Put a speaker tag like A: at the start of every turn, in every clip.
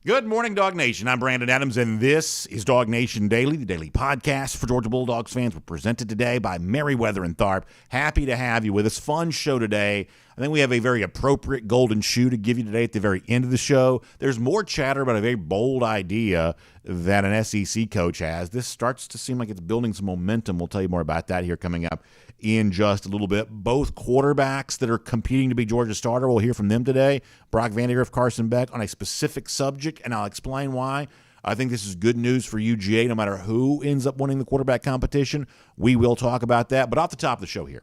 A: Good morning, DawgNation. I'm Brandon Adams, and this is DawgNation Daily, the daily podcast for Georgia Bulldogs fans. We're presented today by Meriwether and Tharp. Happy to have you with us. Fun show today. I think we have a very appropriate golden shoe to give you today at the very end of the show. There's more chatter about a very bold idea that an SEC coach has. This starts to seem like it's building some momentum. We'll tell you more about that here coming up in just a little bit. Both quarterbacks that are competing to be Georgia's starter, we'll hear from them today. Brock Vandagriff, Carson Beck on a specific subject, and I'll explain why. I think this is good news for UGA no matter who ends up winning the quarterback competition. We will talk about that. But off the top of the show here,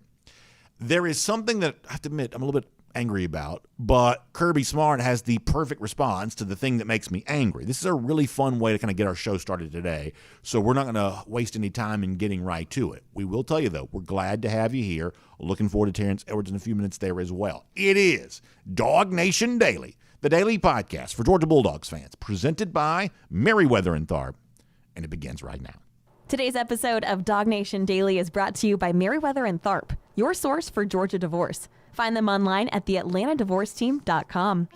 A: there is something that I have to admit I'm a little bit angry about, but Kirby Smart has the perfect response to the thing that makes me angry. This is a really fun way to kind of get our show started today, so we're not going to waste any time in getting right to it. We will tell you, though, we're glad to have you here. Looking forward to Terrence Edwards in a few minutes there as well. It is DawgNation Daily, the daily podcast for Georgia Bulldogs fans, presented by Meriwether and Tharp, and it begins right now.
B: Today's episode of DawgNation Daily is brought to you by Meriwether and Tharp, your source for Georgia divorce. Find them online at theatlantadivorceteam.com.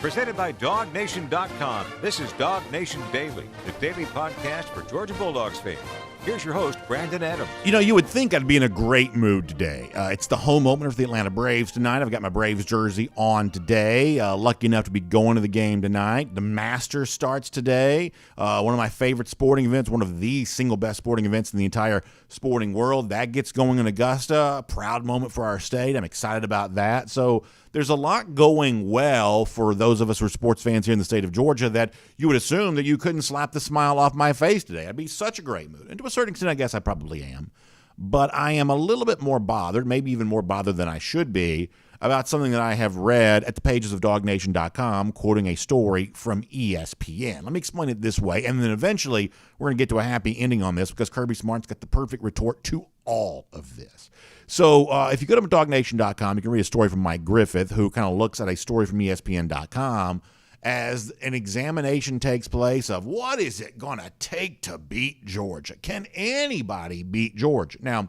C: Presented by DawgNation.com. This is DawgNation Daily, the daily podcast for Georgia Bulldogs fans. Here's your host, Brandon Adams.
A: You know, you would think I'd be in a great mood today. It's the home opener for the Atlanta Braves tonight. I've got my Braves jersey on today. Lucky enough to be going to the game tonight. The Masters starts today. One of my favorite sporting events, one of the single best sporting events in the entire sporting world. That gets going in Augusta. A proud moment for our state. I'm excited about that. So there's a lot going well for those of us who are sports fans here in the state of Georgia that you would assume that you couldn't slap the smile off my face today. I'd be such a great mood. And to a certain extent, I guess I probably am. But I am a little bit more bothered, maybe even more bothered than I should be, about something that I have read at the pages of DawgNation.com, quoting a story from ESPN. Let me explain it this way, and then eventually we're going to get to a happy ending on this because Kirby Smart's got the perfect retort to all of this. So if you go to DawgNation.com, you can read a story from Mike Griffith, who kind of looks at a story from ESPN.com as an examination takes place of what is it going to take to beat Georgia? Can anybody beat Georgia? Now,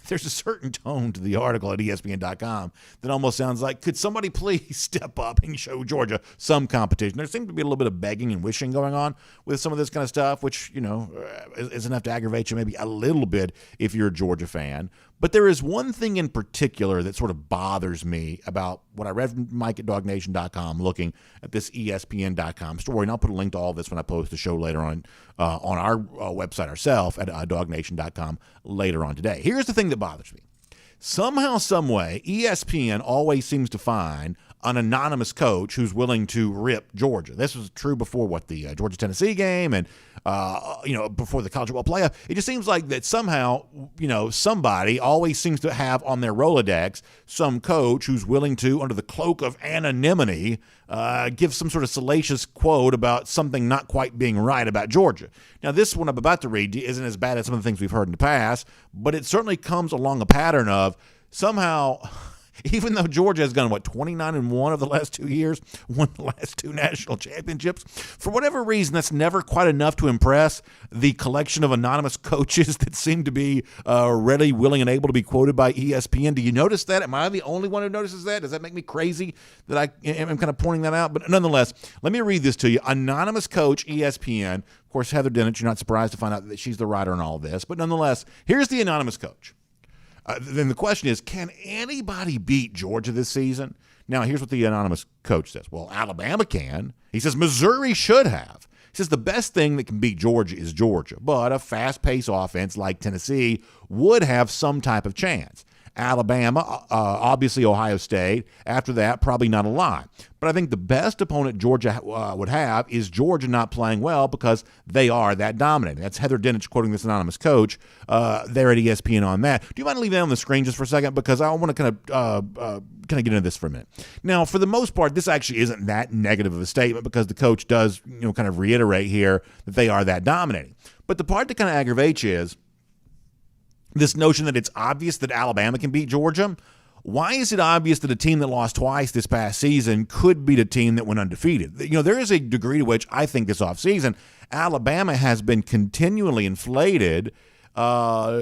A: there's a certain tone to the article at ESPN.com that almost sounds like, could somebody please step up and show Georgia some competition? There seems to be a little bit of begging and wishing going on with some of this kind of stuff, which, you know, is enough to aggravate you maybe a little bit if you're a Georgia fan. But there is one thing in particular that sort of bothers me about what I read from Mike at DawgNation.com looking at this ESPN.com story. And I'll put a link to all this when I post the show later on our website ourselves at DawgNation.com later on today. Here's the thing that bothers me. Somehow, some way, ESPN always seems to find an anonymous coach who's willing to rip Georgia. This was true before the Georgia-Tennessee game and before the college football playoff. It just seems like that somehow, somebody always seems to have on their Rolodex some coach who's willing to, under the cloak of anonymity, give some sort of salacious quote about something not quite being right about Georgia. Now, this one I'm about to read isn't as bad as some of the things we've heard in the past, but it certainly comes along a pattern of somehow, even though Georgia has gone, 29-1 of the last 2 years, won the last 2 national championships, for whatever reason, that's never quite enough to impress the collection of anonymous coaches that seem to be ready, willing, and able to be quoted by ESPN. Do you notice that? Am I the only one who notices that? Does that make me crazy that I am kind of pointing that out? But nonetheless, let me read this to you. Anonymous coach, ESPN. Of course, Heather Dinich, you're not surprised to find out that she's the writer in all of this. But nonetheless, here's the anonymous coach. Then the question is, can anybody beat Georgia this season? Now, here's what the anonymous coach says. Well, Alabama can. He says Missouri should have. He says the best thing that can beat Georgia is Georgia, but a fast-paced offense like Tennessee would have some type of chance. Alabama, obviously Ohio State. After that, probably not a lot. But I think the best opponent Georgia would have is Georgia not playing well because they are that dominating. That's Heather Dinich quoting this anonymous coach there at ESPN on that. Do you mind leaving that on the screen just for a second? Because I want to kind of get into this for a minute. Now, for the most part, this actually isn't that negative of a statement because the coach does, kind of reiterate here that they are that dominating. But the part that kind of aggravates you is this notion that it's obvious that Alabama can beat Georgia. Why is it obvious that a team that lost twice this past season could beat a team that went undefeated? There is a degree to which I think this offseason, Alabama has been continually inflated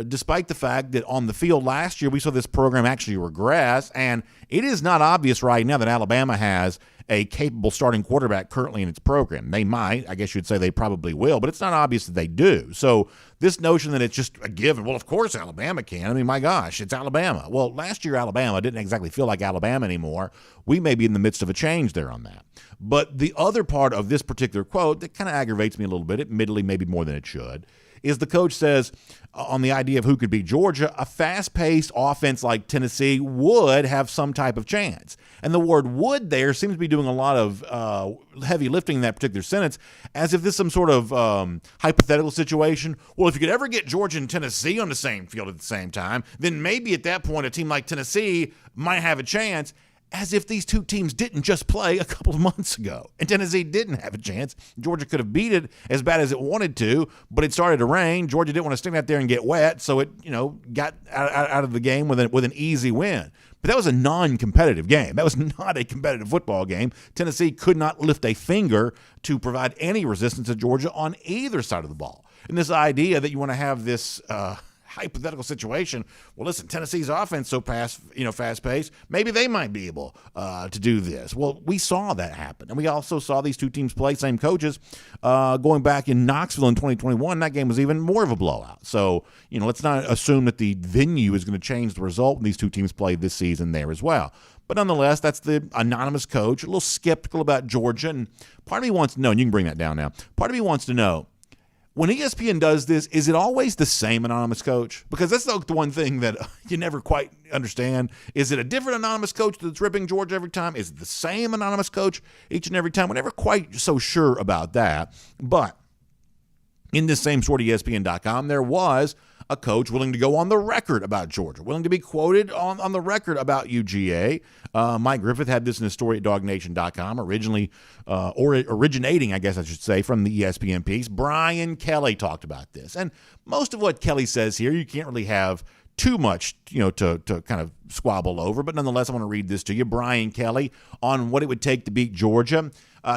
A: despite the fact that on the field last year we saw this program actually regress, and it is not obvious right now that Alabama has a capable starting quarterback currently in its program. They might. I guess you'd say they probably will, but it's not obvious that they do. So this notion that it's just a given, well, of course Alabama can. I mean, my gosh, it's Alabama. Well, last year Alabama didn't exactly feel like Alabama anymore. We may be in the midst of a change there on that. But the other part of this particular quote that kind of aggravates me a little bit, admittedly maybe more than it should, is the coach says on the idea of who could beat Georgia, a fast-paced offense like Tennessee would have some type of chance. And the word would there seems to be doing a lot of heavy lifting in that particular sentence, as if this is some sort of hypothetical situation. Well, if you could ever get Georgia and Tennessee on the same field at the same time, then maybe at that point a team like Tennessee might have a chance. As if these two teams didn't just play a couple of months ago. And Tennessee didn't have a chance. Georgia could have beat it as bad as it wanted to, but it started to rain. Georgia didn't want to stand out there and get wet, so it got out of the game with an easy win. But that was a non-competitive game. That was not a competitive football game. Tennessee could not lift a finger to provide any resistance to Georgia on either side of the ball. And this idea that you want to have this hypothetical situation. Well, listen, Tennessee's offense so fast-paced, maybe they might be able to do this. Well, we saw that happen, and we also saw these two teams play, same coaches, going back in Knoxville in 2021. That game was even more of a blowout. So, let's not assume that the venue is going to change the result when these two teams play this season there as well. But nonetheless, that's the anonymous coach, a little skeptical about Georgia, and part of me wants to know, and you can bring that down now, part of me wants to know, when ESPN does this, is it always the same anonymous coach? Because that's the one thing that you never quite understand. Is it a different anonymous coach that's ripping Georgia every time? Is it the same anonymous coach each and every time? We're never quite so sure about that. But in this same story, ESPN.com, there was a coach willing to go on the record about Georgia, willing to be quoted on the record about UGA. Mike Griffith had this in a story at DawgNation.com, originating, I guess I should say, from the ESPN piece. Brian Kelly talked about this. And most of what Kelly says here, you can't really have too much, to kind of squabble over. But nonetheless, I want to read this to you. Brian Kelly on what it would take to beat Georgia.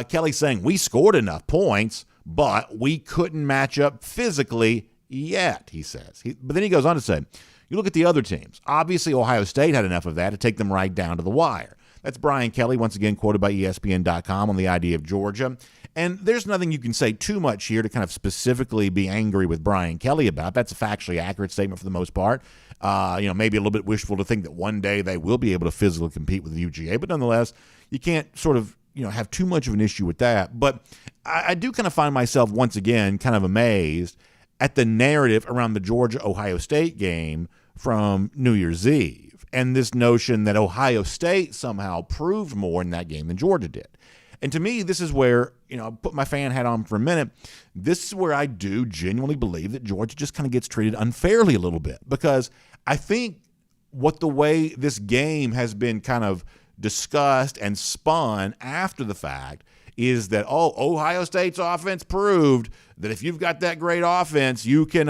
A: Kelly saying, we scored enough points, but we couldn't match up physically yet, he says. But then he goes on to say, you look at the other teams. Obviously, Ohio State had enough of that to take them right down to the wire. That's Brian Kelly, once again quoted by ESPN.com on the idea of Georgia. And there's nothing you can say too much here to kind of specifically be angry with Brian Kelly about. That's a factually accurate statement for the most part. Maybe a little bit wishful to think that one day they will be able to physically compete with the UGA. But nonetheless, you can't sort of have too much of an issue with that. But I do kind of find myself once again kind of amazed at the narrative around the Georgia-Ohio State game from New Year's Eve, and this notion that Ohio State somehow proved more in that game than Georgia did. And to me, this is where, I'll put my fan hat on for a minute, this is where I do genuinely believe that Georgia just kind of gets treated unfairly a little bit, because I think the way this game has been kind of discussed and spun after the fact is that, Ohio State's offense proved that if you've got that great offense, you can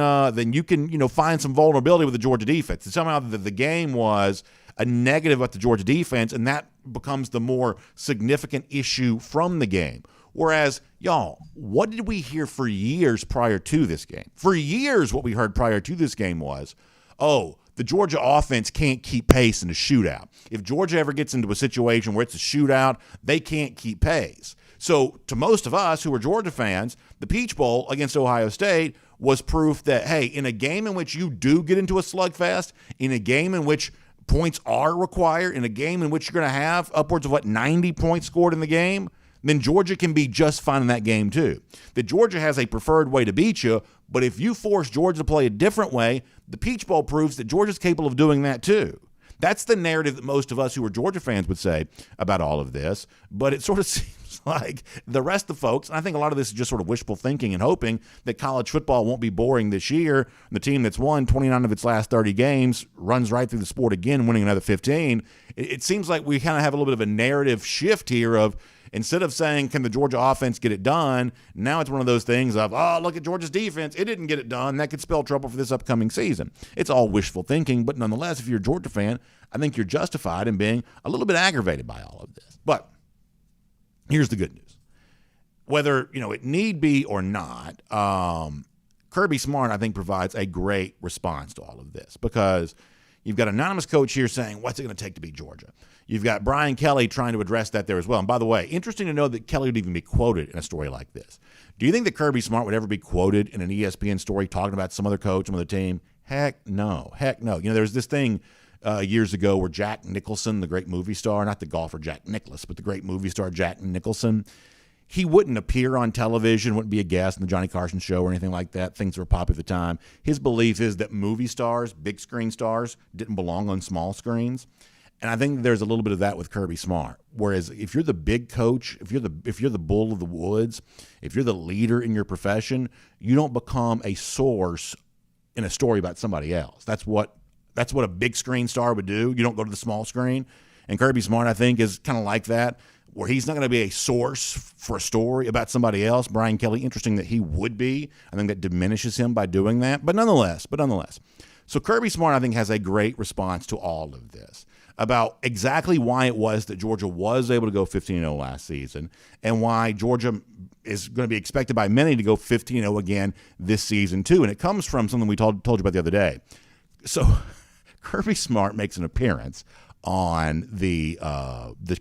A: find some vulnerability with the Georgia defense. And somehow the game was a negative about the Georgia defense, and that becomes the more significant issue from the game. Whereas, y'all, what did we hear for years prior to this game? For years, what we heard prior to this game was, the Georgia offense can't keep pace in a shootout. If Georgia ever gets into a situation where it's a shootout, they can't keep pace. So to most of us who are Georgia fans, the Peach Bowl against Ohio State was proof that, hey, in a game in which you do get into a slugfest, in a game in which points are required, in a game in which you're going to have upwards of 90 points scored in the game, then Georgia can be just fine in that game too. That Georgia has a preferred way to beat you, but if you force Georgia to play a different way, the Peach Bowl proves that Georgia's capable of doing that too. That's the narrative that most of us who are Georgia fans would say about all of this, but it sort of seems like the rest of the folks, and I think a lot of this is just sort of wishful thinking and hoping that college football won't be boring this year. The team that's won 29 of its last 30 games runs right through the sport again, winning another 15. It seems like we kind of have a little bit of a narrative shift here of, instead of saying, can the Georgia offense get it done, now it's one of those things of, look at Georgia's defense. It didn't get it done. That could spell trouble for this upcoming season. It's all wishful thinking, but nonetheless, if you're a Georgia fan, I think you're justified in being a little bit aggravated by all of this. But here's the good news. Whether, it need be or not, Kirby Smart, I think, provides a great response to all of this because you've got an anonymous coach here saying, what's it going to take to beat Georgia? You've got Brian Kelly trying to address that there as well. And by the way, interesting to know that Kelly would even be quoted in a story like this. Do you think that Kirby Smart would ever be quoted in an ESPN story talking about some other coach, some other team? Heck no. Heck no. You know, there was this thing years ago where Jack Nicholson, the great movie star, not the golfer Jack Nicklaus, but the great movie star Jack Nicholson, he wouldn't appear on television, wouldn't be a guest in the Johnny Carson show or anything like that, things that were popular at the time. His belief is that movie stars, big screen stars, didn't belong on small screens. And I think there's a little bit of that with Kirby Smart. Whereas if you're the big coach, if you're the bull of the woods, if you're the leader in your profession, you don't become a source in a story about somebody else. That's what a big screen star would do. You don't go to the small screen. And Kirby Smart, I think, is kind of like that, where he's not going to be a source for a story about somebody else. Brian Kelly, interesting that he would be. I think that diminishes him by doing that. But nonetheless. So Kirby Smart, I think, has a great response to all of this about exactly why it was that Georgia was able to go 15-0 last season and why Georgia is going to be expected by many to go 15-0 again this season too. And it comes from something we told you about the other day. So Kirby Smart makes an appearance on the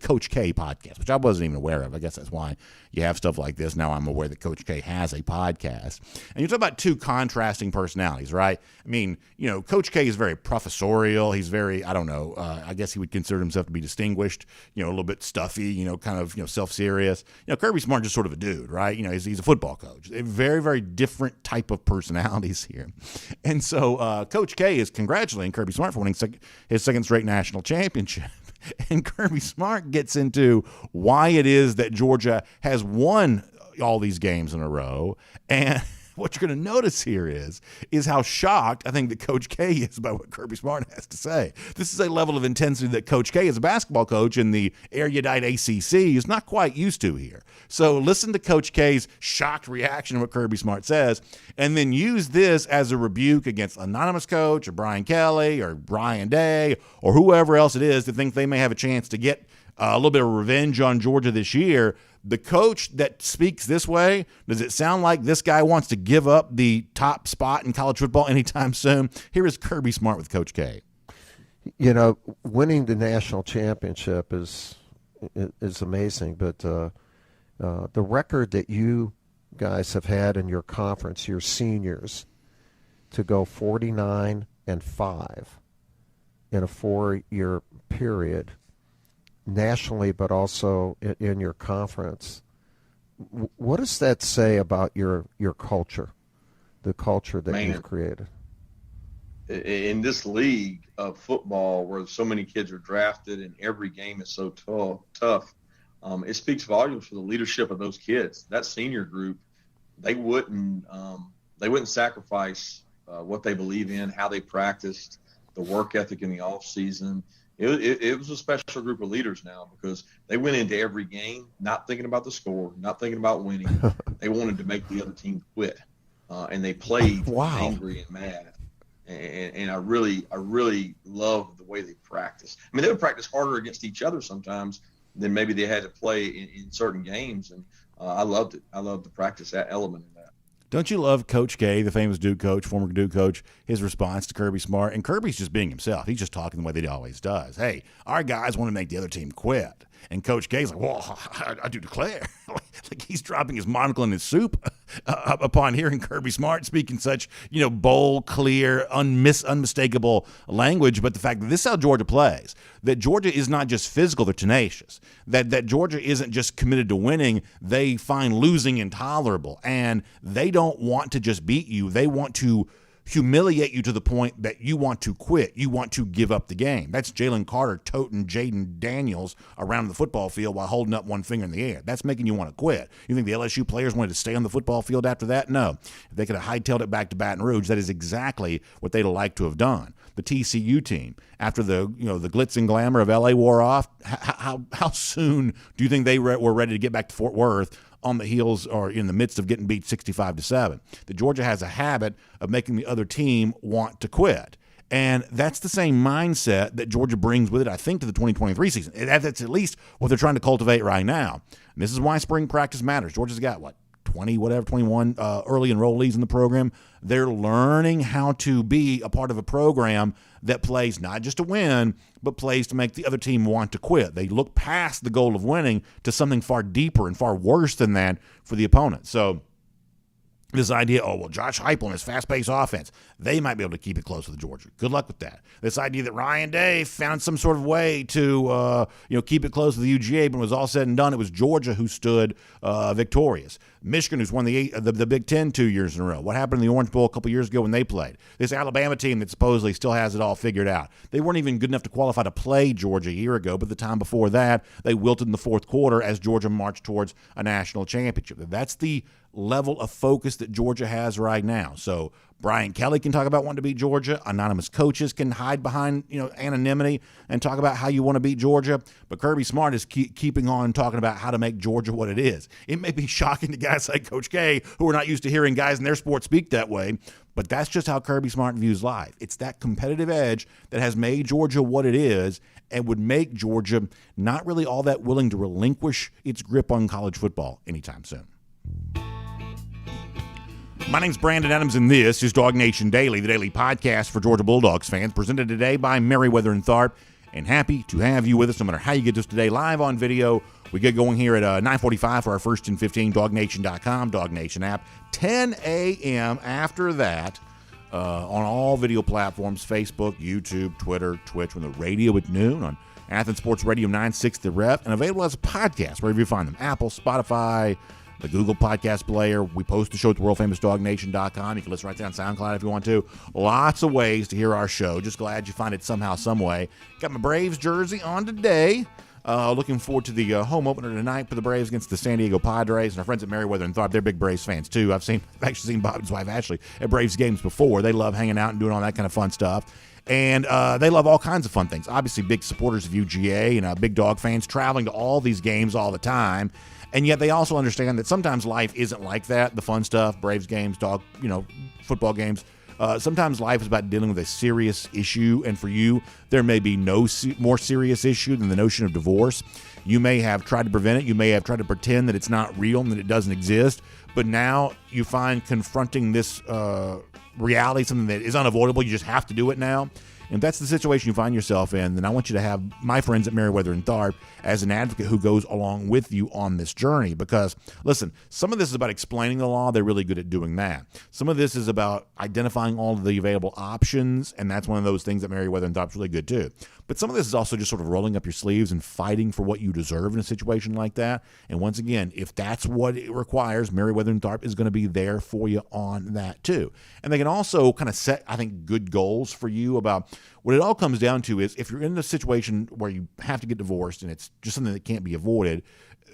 A: Coach K podcast, which I wasn't even aware of. I guess that's why you have stuff like this. Now I'm aware that Coach K has a podcast. And you talk about two contrasting personalities, right? I mean, you know, Coach K is very professorial. He's very, I don't know, I guess he would consider himself to be distinguished, you know, a little bit stuffy, you know, kind of, you know, self-serious. You know, Kirby Smart just sort of a dude, right? You know, he's a football coach. A very, very different type of personalities here. And so Coach K is congratulating Kirby Smart for winning his second straight national championship. And Kirby Smart gets into why it is that Georgia has won all these games in a row. And what you're going to notice here is how shocked I think that Coach K is by what Kirby Smart has to say. This is a level of intensity that Coach K, as a basketball coach in the erudite ACC, is not quite used to here. So listen to Coach K's shocked reaction to what Kirby Smart says, and then use this as a rebuke against anonymous coach or Brian Kelly or Brian Day or whoever else it is that think they may have a chance to get a little bit of revenge on Georgia this year. The coach that speaks this way, does it sound like this guy wants to give up the top spot in college football anytime soon? Here is Kirby Smart with Coach K.
D: You know, winning the national championship is amazing, but the record that you guys have had in your conference, your seniors, to go 49-5 in a 4-year period, nationally, but also in your conference. What does that say about your culture, the culture that you've created?
E: In this league of football where so many kids are drafted and every game is so tough, it speaks volumes for the leadership of those kids. That senior group, they wouldn't sacrifice what they believe in, how they practiced, the work ethic in the off season. It was a special group of leaders now because they went into every game not thinking about the score, not thinking about winning. They wanted to make the other team quit, and they played angry and mad. And I really love the way they practice. I mean, they would practice harder against each other sometimes than maybe they had to play in certain games, and I loved it. I loved the practice element in that.
A: Don't you love Coach K, the famous Duke coach, former Duke coach, his response to Kirby Smart? And Kirby's just being himself. He's just talking the way that he always does. Hey, our guys want to make the other team quit. And Coach K's like, well, I do declare. Like he's dropping his monocle in his soup upon hearing Kirby Smart speaking such, you know, bold, clear, unmistakable language. But the fact that this is how Georgia plays, that Georgia is not just physical, they're tenacious. That Georgia isn't just committed to winning, they find losing intolerable. And they don't want to just beat you. They want to humiliate you to the point that you want to quit. You want to give up the game. That's Jalen Carter toting Jaden Daniels around the football field while holding up one finger in the air. That's making you want to quit. You think the LSU players wanted to stay on the football field after that? No. If they could have hightailed it back to Baton Rouge, that is exactly what they'd have liked to have done. The TCU team, after the glitz and glamour of LA wore off, how soon do you think they were ready to get back to Fort Worth on the heels or in the midst of getting beat 65-7? The Georgia has a habit of making the other team want to quit. And that's the same mindset that Georgia brings with it, I think, to the 2023 season. That's at least what they're trying to cultivate right now. And this is why spring practice matters. Georgia's got, 21 early enrollees in the program. They're learning how to be a part of a program that plays not just to win, but plays to make the other team want to quit. They look past the goal of winning to something far deeper and far worse than that for the opponent. So this idea, Josh Heupel and his fast-paced offense, they might be able to keep it close with Georgia. Good luck with that. This idea that Ryan Day found some sort of way to keep it close with the UGA, but when it was all said and done, it was Georgia who stood victorious. Michigan, who's won the Big Ten 2 years in a row. What happened in the Orange Bowl a couple years ago when they played? This Alabama team that supposedly still has it all figured out. They weren't even good enough to qualify to play Georgia a year ago, but the time before that, they wilted in the fourth quarter as Georgia marched towards a national championship. That's the level of focus that Georgia has right now. So Brian Kelly can talk about wanting to beat Georgia. Anonymous coaches can hide behind anonymity and talk about how you want to beat Georgia. But Kirby Smart is keeping on talking about how to make Georgia what it is. It may be shocking to guys like Coach K, who are not used to hearing guys in their sport speak that way, but that's just how Kirby Smart views life. It's that competitive edge that has made Georgia what it is and would make Georgia not really all that willing to relinquish its grip on college football anytime soon. My name's Brandon Adams, and this is DawgNation Daily, the daily podcast for Georgia Bulldogs fans, presented today by Meriwether and Tharp. And happy to have you with us no matter how you get to us today, live on video. We get going here at 9:45 for our First and 15, DawgNation.com, DawgNation app. 10 a.m. after that on all video platforms, Facebook, YouTube, Twitter, Twitch, on the radio at noon, on Athens Sports Radio 960 The Rep, and available as a podcast wherever you find them, Apple, Spotify, the Google Podcast Player. We post the show at the world-famous DawgNation.com. You can listen right there on SoundCloud if you want to. Lots of ways to hear our show. Just glad you find it somehow, some way. Got my Braves jersey on today. Looking forward to the home opener tonight for the Braves against the San Diego Padres. And our friends at Meriwether and Tharp, they're big Braves fans too. I've actually seen Bob and his wife Ashley at Braves games before. They love hanging out and doing all that kind of fun stuff. And they love all kinds of fun things. Obviously, big supporters of UGA and big dog fans, traveling to all these games all the time. And yet they also understand that sometimes life isn't like that. The fun stuff, Braves games, football games. Sometimes life is about dealing with a serious issue. And for you, there may be no more serious issue than the notion of divorce. You may have tried to prevent it. You may have tried to pretend that it's not real and that it doesn't exist. But now you find confronting this reality something that is unavoidable. You just have to do it now. And if that's the situation you find yourself in, then I want you to have my friends at Meriwether and Tharp as an advocate who goes along with you on this journey. Because, listen, some of this is about explaining the law. They're really good at doing that. Some of this is about identifying all of the available options, and that's one of those things that Meriwether and Tharp is really good too. But some of this is also just sort of rolling up your sleeves and fighting for what you deserve in a situation like that. And once again, if that's what it requires, Meriwether and Tharp is going to be there for you on that too. And they can also kind of set, I think, good goals for you about what it all comes down to is if you're in a situation where you have to get divorced and it's just something that can't be avoided,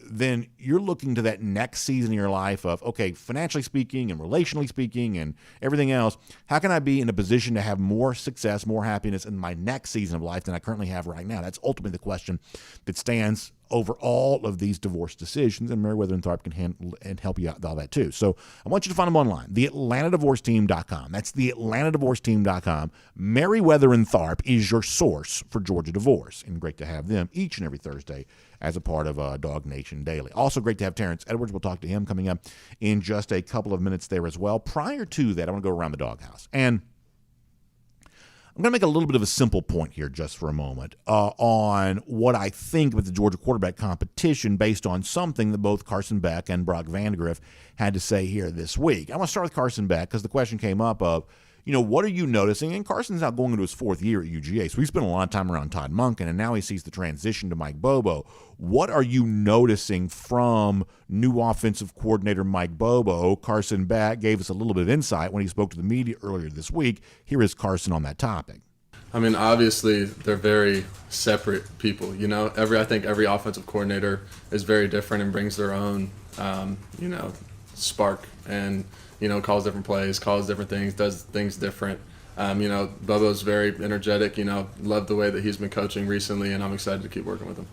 A: then you're looking to that next season in your life of, okay, financially speaking and relationally speaking and everything else, how can I be in a position to have more success, more happiness in my next season of life than I currently have right now? That's ultimately the question that stands over all of these divorce decisions, and Meriwether and Tharp can handle and help you out with all that too. So I want you to find them online, theatlantadivorceteam.com. That's theatlantadivorceteam.com. Meriwether and Tharp is your source for Georgia divorce, and great to have them each and every Thursday as a part of DawgNation Daily. Also great to have Terrence Edwards. We'll talk to him coming up in just a couple of minutes there as well. Prior to that, I want to go around the DawgHouse, and I'm going to make a little bit of a simple point here just for a moment on what I think with the Georgia quarterback competition based on something that both Carson Beck and Brock Vandegrift had to say here this week. I want to start with Carson Beck because the question came up of, what are you noticing? And Carson's now going into his fourth year at UGA, so he spent a lot of time around Todd Monken, and now he sees the transition to Mike Bobo. What are you noticing from new offensive coordinator Mike Bobo? Carson Beck gave us a little bit of insight when he spoke to the media earlier this week. Here is Carson on that topic.
F: I mean, obviously, they're very separate people. I think every offensive coordinator is very different and brings their own, spark and, calls different plays, calls different things, does things different. Bobo's very energetic, love the way that he's been coaching recently, and I'm excited to keep working with him.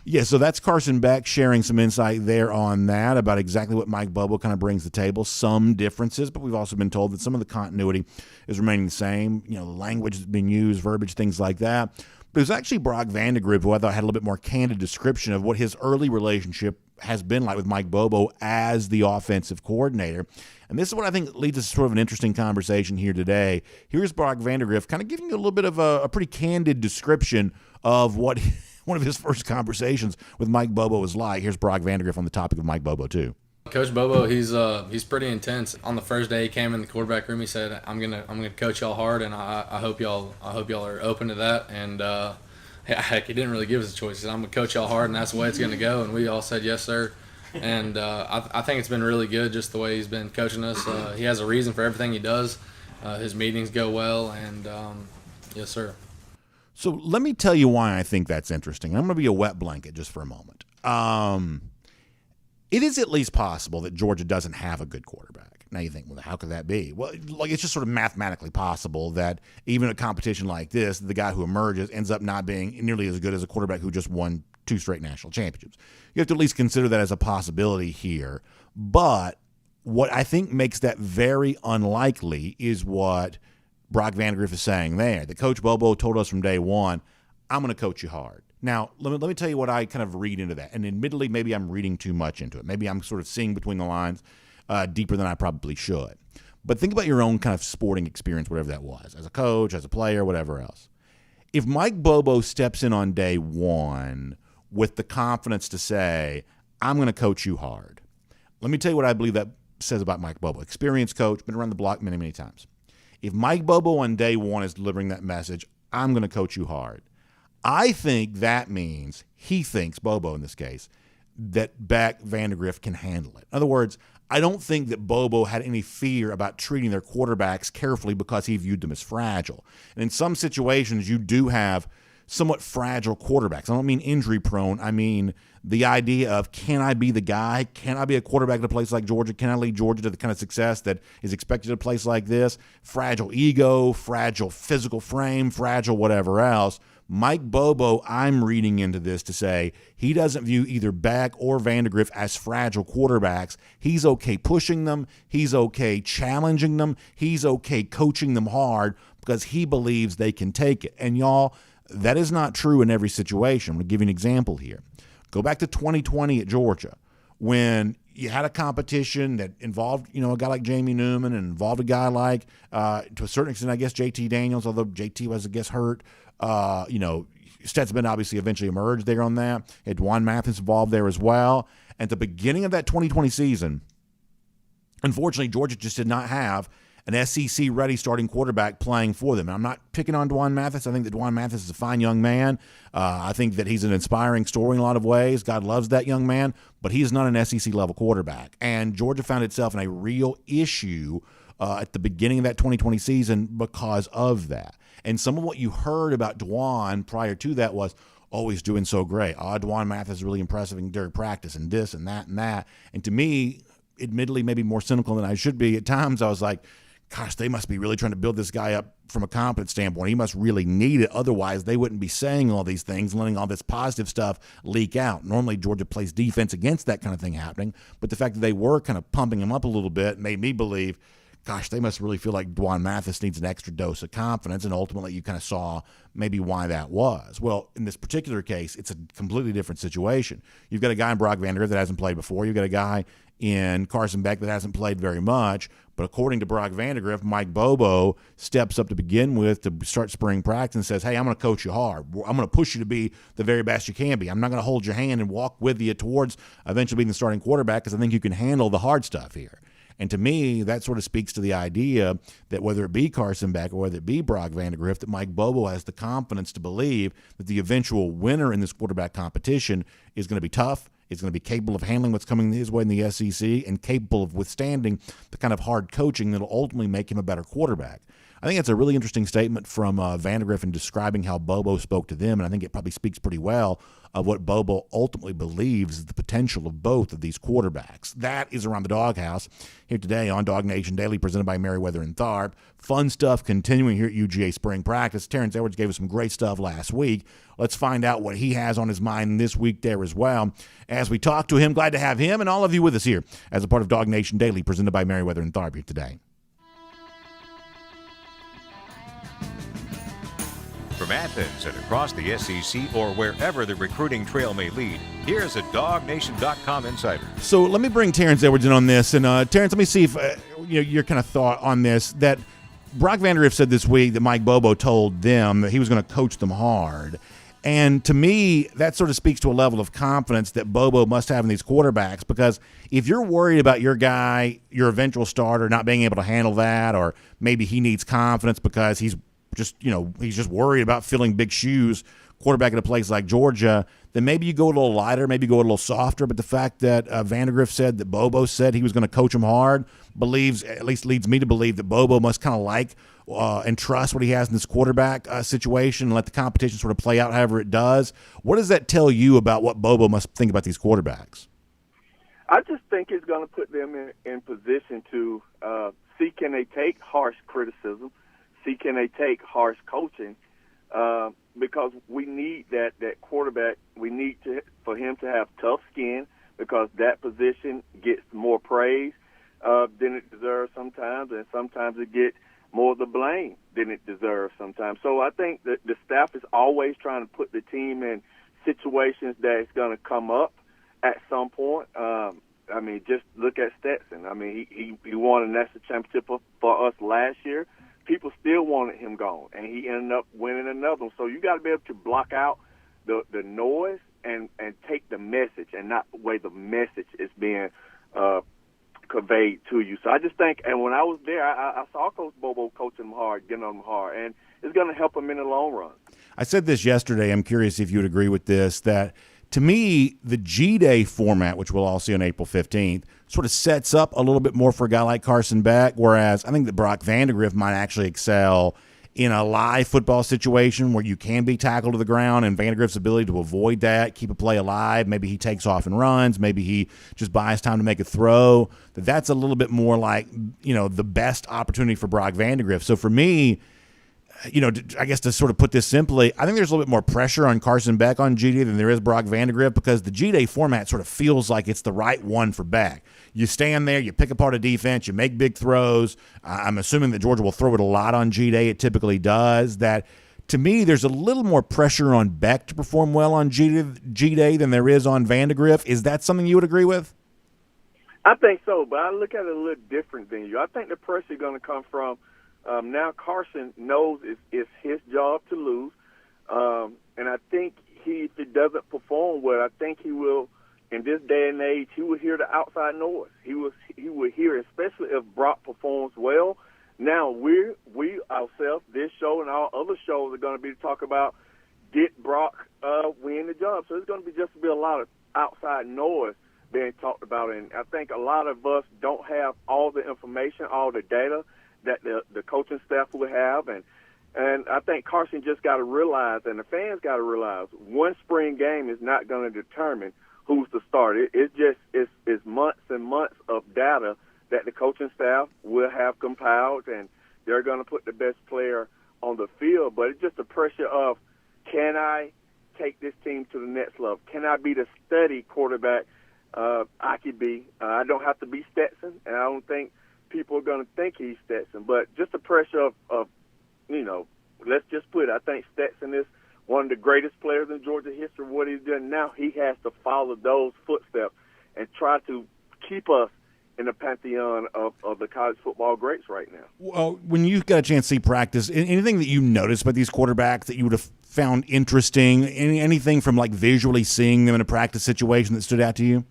A: Yeah, so that's Carson Beck sharing some insight there on that about exactly what Mike Bobo kind of brings to the table. Some differences, but we've also been told that some of the continuity is remaining the same. The language that's been used, verbiage, things like that. But it was actually Brock Vandegrift who I thought had a little bit more candid description of what his early relationship has been like with Mike Bobo as the offensive coordinator. And this is what I think leads us to sort of an interesting conversation here today. Here's Brock Vandagriff kind of giving you a little bit of a pretty candid description of what one of his first conversations with Mike Bobo was like. Here's Brock Vandagriff on the topic of Mike Bobo too.
F: Coach Bobo, he's pretty intense. On the first day he came in the quarterback room, he said, "I'm gonna coach y'all hard, and I hope y'all are open to that." And heck, he didn't really give us a choice. He said, "I'm gonna coach y'all hard, and that's the way it's gonna go." And we all said, "Yes, sir." And I think it's been really good just the way he's been coaching us. He has a reason for everything he does. His meetings go well, and yes, sir.
A: So let me tell you why I think that's interesting. I'm going to be a wet blanket just for a moment. It is at least possible that Georgia doesn't have a good quarterback. Now you think, well, how could that be? Well, like it's just sort of mathematically possible that even a competition like this, the guy who emerges ends up not being nearly as good as a quarterback who just won 2 straight national championships. You have to at least consider that as a possibility here. But what I think makes that very unlikely is what Brock Vandagriff is saying there. That Coach Bobo told us from day one, I'm going to coach you hard. Now, let me tell you what I kind of read into that. And admittedly, maybe I'm reading too much into it. Maybe I'm sort of seeing between the lines deeper than I probably should. But think about your own kind of sporting experience, whatever that was, as a coach, as a player, whatever else. If Mike Bobo steps in on day one with the confidence to say, I'm going to coach you hard, let me tell you what I believe that says about Mike Bobo. Experienced coach, been around the block many, many times. If Mike Bobo on day one is delivering that message, I'm going to coach you hard, I think that means he thinks, Bobo in this case, that Brock Vandagriff can handle it. In other words, I don't think that Bobo had any fear about treating their quarterbacks carefully because he viewed them as fragile. And in some situations, you do have somewhat fragile quarterbacks. I don't mean injury prone. I mean the idea of, can I be the guy? Can I be a quarterback at a place like Georgia? Can I lead Georgia to the kind of success that is expected at a place like this? Fragile ego, fragile physical frame, fragile whatever else. Mike Bobo, I'm reading into this to say he doesn't view either Beck or Vandagriff as fragile quarterbacks. He's okay pushing them. He's okay challenging them. He's okay coaching them hard because he believes they can take it. And y'all, that is not true in every situation. I'm going to give you an example here. Go back to 2020 at Georgia when you had a competition that involved, a guy like Jamie Newman and involved a guy like, to a certain extent, I guess, JT Daniels, although JT was, I guess, hurt. Stetson obviously eventually emerged there on that. Had Dwan Mathis involved there as well. At the beginning of that 2020 season, unfortunately, Georgia just did not have an SEC-ready starting quarterback playing for them. And I'm not picking on Dwan Mathis. I think that Dwan Mathis is a fine young man. I think that he's an inspiring story in a lot of ways. God loves that young man, but he is not an SEC-level quarterback. And Georgia found itself in a real issue at the beginning of that 2020 season because of that. And some of what you heard about Dwan prior to that was, oh, he's doing so great. Dwan Mathis is really impressive during practice and this and that and that. And to me, admittedly, maybe more cynical than I should be, at times I was like, gosh, they must be really trying to build this guy up from a competence standpoint. He must really need it. Otherwise, they wouldn't be saying all these things, letting all this positive stuff leak out. Normally, Georgia plays defense against that kind of thing happening. But the fact that they were kind of pumping him up a little bit made me believe, gosh, they must really feel like Dwan Mathis needs an extra dose of confidence, and ultimately you kind of saw maybe why that was. Well, in this particular case, it's a completely different situation. You've got a guy in Brock Vandagriff that hasn't played before. You've got a guy in Carson Beck that hasn't played very much, but according to Brock Vandagriff, Mike Bobo steps up to begin with to start spring practice and says, hey, I'm going to coach you hard. I'm going to push you to be the very best you can be. I'm not going to hold your hand and walk with you towards eventually being the starting quarterback because I think you can handle the hard stuff here. And to me, that sort of speaks to the idea that whether it be Carson Beck or whether it be Brock Vandagriff, that Mike Bobo has the confidence to believe that the eventual winner in this quarterback competition is going to be tough, is going to be capable of handling what's coming his way in the SEC, and capable of withstanding the kind of hard coaching that will ultimately make him a better quarterback. I think that's a really interesting statement from Vandagriff in describing how Bobo spoke to them, and I think it probably speaks pretty well of what Bobo ultimately believes is the potential of both of these quarterbacks. That is Around the DawgHouse here today on DawgNation Daily, presented by Meriwether and Tharp. Fun stuff continuing here at UGA Spring Practice. Terrence Edwards gave us some great stuff last week. Let's find out what he has on his mind this week there as well. As we talk to him, glad to have him and all of you with us here as a part of DawgNation Daily, presented by Meriwether and Tharp here today.
C: From Athens and across the SEC or wherever the recruiting trail may lead, here's a DawgNation.com insider.
A: So let me bring Terrence Edwards in on this. And Terrence, let me see if your kind of thought on this. That Brock Vandagriff said this week that Mike Bobo told them that he was going to coach them hard. And to me, that sort of speaks to a level of confidence that Bobo must have in these quarterbacks, because if you're worried about your guy, your eventual starter, not being able to handle that, or maybe he needs confidence because he's just worried about filling big shoes, quarterback at a place like Georgia, then maybe you go a little lighter, maybe go a little softer. But the fact that Vandagriff said that Bobo said he was going to coach him hard at least leads me to believe that Bobo must kind of like and trust what he has in this quarterback situation and let the competition sort of play out however it does. What does that tell you about what Bobo must think about these quarterbacks?
G: I just think it's going to put them in position to see, can they take harsh criticism, see, can they take harsh coaching, because we need that quarterback. We need for him to have tough skin, because that position gets more praise than it deserves sometimes, and sometimes it gets more of the blame than it deserves sometimes. So I think that the staff is always trying to put the team in situations that it's going to come up at some point. I mean, just look at Stetson. I mean, he won a national championship for us last year. People still wanted him gone, and he ended up winning another one. So you got to be able to block out the noise and take the message, and not the way the message is being conveyed to you. So I just think, and when I was there, I saw Coach Bobo coaching them hard, getting on them hard, and it's going to help them in the long run.
A: I said this yesterday. I'm curious if you would agree with this, that to me, the G-Day format, which we'll all see on April 15th, sort of sets up a little bit more for a guy like Carson Beck, whereas I think that Brock Vandagriff might actually excel in a live football situation where you can be tackled to the ground, and Vandagriff's ability to avoid that, keep a play alive, maybe he takes off and runs, maybe he just buys time to make a throw, that's a little bit more like, the best opportunity for Brock Vandagriff. So for me, I guess to sort of put this simply, I think there's a little bit more pressure on Carson Beck on G-Day than there is Brock Vandagriff, because the G-Day format sort of feels like it's the right one for Beck. You stand there, you pick apart a defense, you make big throws. I'm assuming that Georgia will throw it a lot on G-Day. It typically does. That, to me, there's a little more pressure on Beck to perform well on G-Day than there is on Vandagriff. Is that something you would agree with?
G: I think so, but I look at it a little different than you. I think the pressure is going to come from now Carson knows it's his job to lose, and I think if he doesn't perform well, I think he will, in this day and age, he will hear the outside noise. He will hear, especially if Brock performs well. Now we ourselves, this show and all other shows are going to be to talk about, did Brock win the job? So it's going to be a lot of outside noise being talked about, and I think a lot of us don't have all the information, all the data that the coaching staff will have, and I think Carson just got to realize, and the fans got to realize, one spring game is not going to determine who's the starter. It's months and months of data that the coaching staff will have compiled, and they're going to put the best player on the field. But it's just the pressure of, can I take this team to the next level? Can I be the steady quarterback I could be? I don't have to be Stetson, and I don't think people are going to think he's Stetson, but just the pressure of let's just put it, I think Stetson is one of the greatest players in Georgia history. What he's done now, he has to follow those footsteps and try to keep us in the pantheon of the college football greats right now.
A: Well, when you got a chance to see practice, anything that you noticed about these quarterbacks that you would have found interesting, anything from like visually seeing them in a practice situation that stood out to you?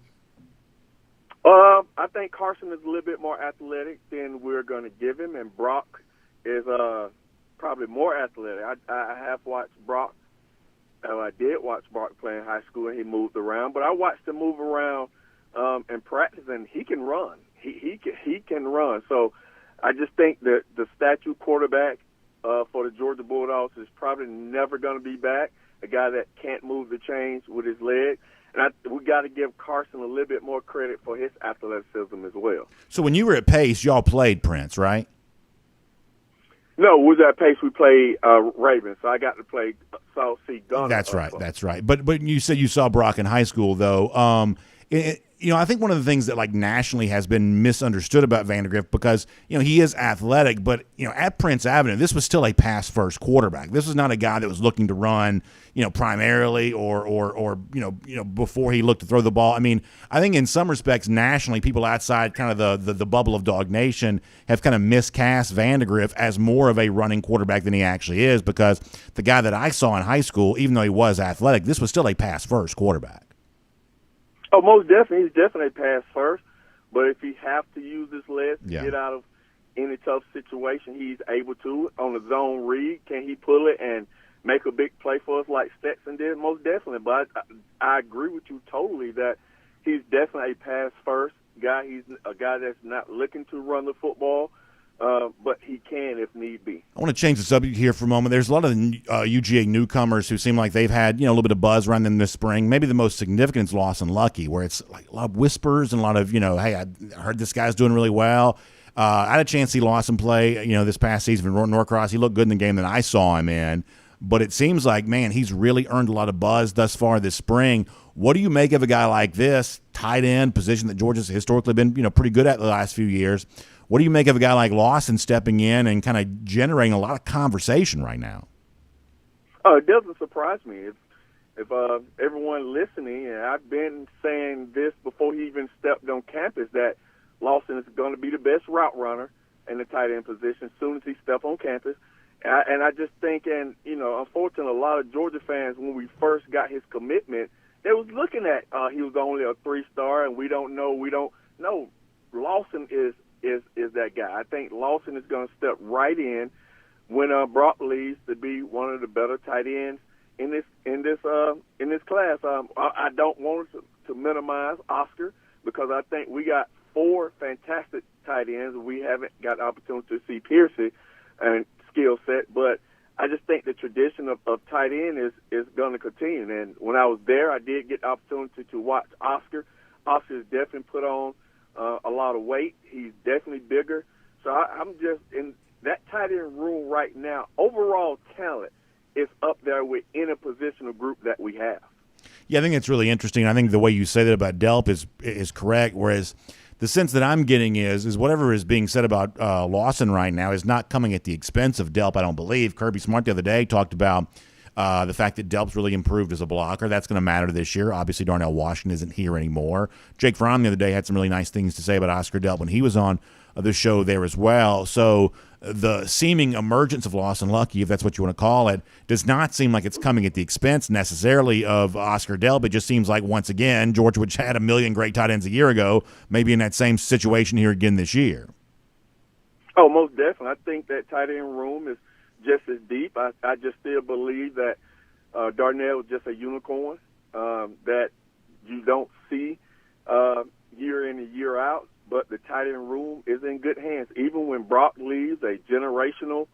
G: I think Carson is a little bit more athletic than we're going to give him, and Brock is probably more athletic. I have watched Brock. I did watch Brock play in high school, and he moved around. But I watched him move around in practice, and he can run. He can run. So I just think that the statue quarterback for the Georgia Bulldogs is probably never going to be back, a guy that can't move the chains with his leg. And we got to give Carson a little bit more credit for his athleticism as well.
A: So when you were at Pace, y'all played Prince, right?
G: No, we was at Pace. We played Ravens, so I got to play South Sea Gunner.
A: That's right. But you said you saw Brock in high school, though. I think one of the things that like nationally has been misunderstood about Vandegrift because, he is athletic, but, at Prince Avenue, this was still a pass-first quarterback. This was not a guy that was looking to run, primarily or before he looked to throw the ball. I mean, I think in some respects nationally, people outside kind of the bubble of Dog Nation have kind of miscast Vandegrift as more of a running quarterback than he actually is because the guy that I saw in high school, even though he was athletic, this was still a pass-first quarterback.
G: Oh, most definitely. He's definitely pass first. But if he have to use his legs to get out of any tough situation, he's able to. On the zone read, can he pull it and make a big play for us like Stetson did? Most definitely. But I agree with you totally that he's definitely a pass first guy. He's a guy that's not looking to run the football. But he can if need be. I
A: want to change the subject here for a moment. There's a lot of UGA newcomers who seem like they've had a little bit of buzz around them this spring. Maybe the most significant is Lawson Lucky, where it's like a lot of whispers and a lot of hey, I heard this guy's doing really well. I had a chance to see Lawson play this past season for Norcross. He looked good in the game that I saw him in. But it seems like, man, he's really earned a lot of buzz thus far this spring. What do you make of a guy like this, tight end, position that Georgia's historically been pretty good at the last few years? What do you make of a guy like Lawson stepping in and kind of generating a lot of conversation right now?
G: Oh, it doesn't surprise me. If everyone listening, and I've been saying this before he even stepped on campus, that Lawson is going to be the best route runner in the tight end position as soon as he steps on campus. And I just think, unfortunately, a lot of Georgia fans, when we first got his commitment, they was looking at he was only a 3-star, and we don't know. Lawson is that guy. I think Lawson is going to step right in when Brock leaves to be one of the better tight ends in this class. I don't want to minimize Oscar because I think we got 4 fantastic tight ends. We haven't got the opportunity to see Piercy and skill set, but I just think the tradition of tight end is going to continue. And when I was there, I did get the opportunity to watch Oscar. Oscar's definitely put on a lot of weight. He's definitely bigger. So I'm just in that tight end room right now. Overall talent is up there with any positional group that we have.
A: Yeah, I think it's really interesting. I think the way you say that about Delp is correct, whereas the sense that I'm getting is whatever is being said about Lawson right now is not coming at the expense of Delp, I don't believe. Kirby Smart the other day talked about the fact that Delp's really improved as a blocker. That's going to matter this year. Obviously, Darnell Washington isn't here anymore. Jake Fromm the other day had some really nice things to say about Oscar Delp when he was on the show there as well. So the seeming emergence of Lawson Lucky, if that's what you want to call it, does not seem like it's coming at the expense necessarily of Oscar Delp. It just seems like, once again, Georgia, which had a million great tight ends a year ago, maybe in that same situation here again this year.
G: Oh, most definitely. I think that tight end room is just as deep. I just still believe that Darnell is just a unicorn that you don't see year in and year out, but the tight end room is in good hands. Even when Brock leaves, a generational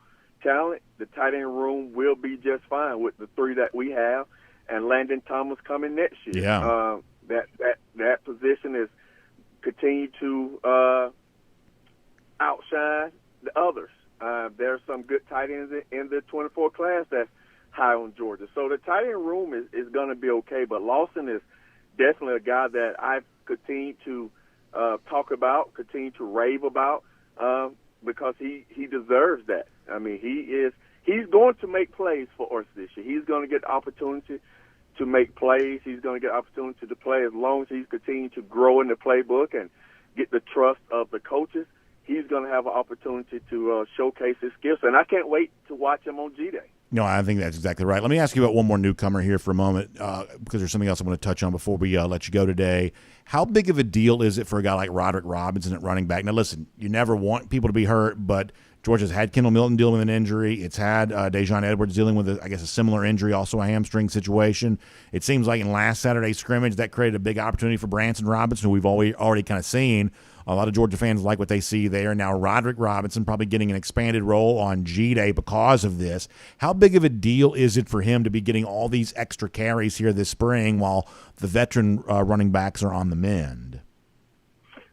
G: talent, the tight end room will be just fine with the 3 that we have, and Landon Thomas coming next year.
A: Yeah.
G: That position is continue to outshine the others. There's some good tight ends in the 24 class that's high on Georgia. So the tight end room is going to be okay, but Lawson is definitely a guy that I've continued to talk about, continue to rave about, because he deserves that. I mean, he's going to make plays for us this year. He's going to get the opportunity to make plays. He's going to get the opportunity to play as long as he's continuing to grow in the playbook and get the trust of the coaches. He's going to have an opportunity to showcase his skills, and I can't wait to watch him on G-Day.
A: No, I think that's exactly right. Let me ask you about one more newcomer here for a moment, because there's something else I want to touch on before we let you go today. How big of a deal is it for a guy like Roderick Robinson at running back? Now, listen, you never want people to be hurt, but Georgia's had Kendall Milton dealing with an injury. It's had Dejon Edwards dealing with, a similar injury, also a hamstring situation. It seems like in last Saturday's scrimmage, that created a big opportunity for Branson Robinson, who we've already kind of seen. A lot of Georgia fans like what they see there. Now, Roderick Robinson probably getting an expanded role on G-Day because of this. How big of a deal is it for him to be getting all these extra carries here this spring while the veteran running backs are on the mend?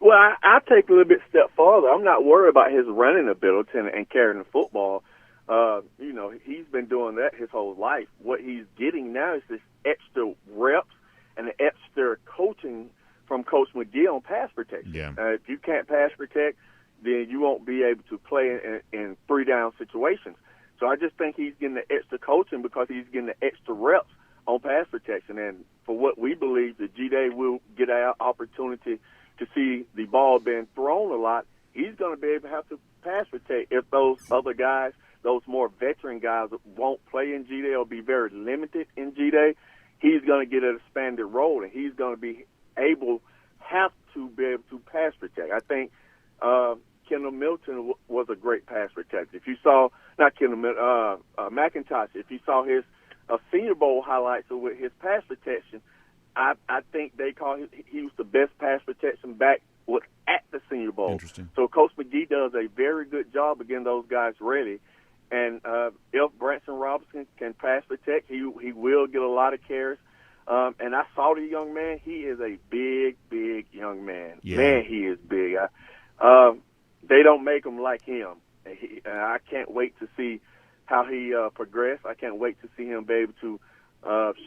G: Well, I take a little bit step farther. I'm not worried about his running ability and carrying the football. He's been doing that his whole life. What he's getting now is this extra reps and the extra coaching from Coach McGee pass protection.
A: Yeah.
G: If you can't pass protect, then you won't be able to play in 3-down situations. So I just think he's getting the extra coaching because he's getting the extra reps on pass protection. And for what we believe, the G-Day will get our opportunity to see the ball being thrown a lot. He's going to be able to have to pass protect if those other guys, those more veteran guys, won't play in G-Day or be very limited in G-Day. He's going to get an expanded role, and he's going to be have to be able to pass protect. I think Kendall Milton was a great pass protector. If you saw, not Kendall Milton, McIntosh, if you saw his Senior Bowl highlights with his pass protection, I think they call he was the best pass protection back at the Senior Bowl.
A: Interesting.
G: So Coach McGee does a very good job of getting those guys ready. And if Branson Robinson can pass protect, he will get a lot of carries. And I saw the young man. He is a big, big young man.
A: Yeah.
G: Man, he is big. They don't make him like him. I can't wait to see how he progresses. I can't wait to see him be able to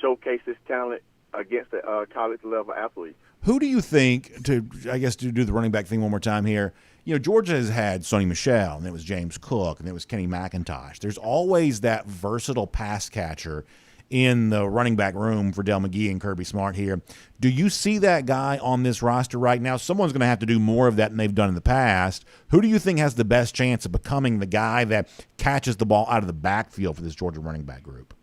G: showcase his talent against the college-level athlete.
A: Who do you think, to do the running back thing one more time here, Georgia has had Sonny Michel, and it was James Cook, and it was Kenny McIntosh. There's always that versatile pass catcher in the running back room for Dell McGee and Kirby Smart here. Do you see that guy on this roster right now? Someone's going to have to do more of that than they've done in the past. Who do you think has the best chance of becoming the guy that catches the ball out of the backfield for this Georgia running back group?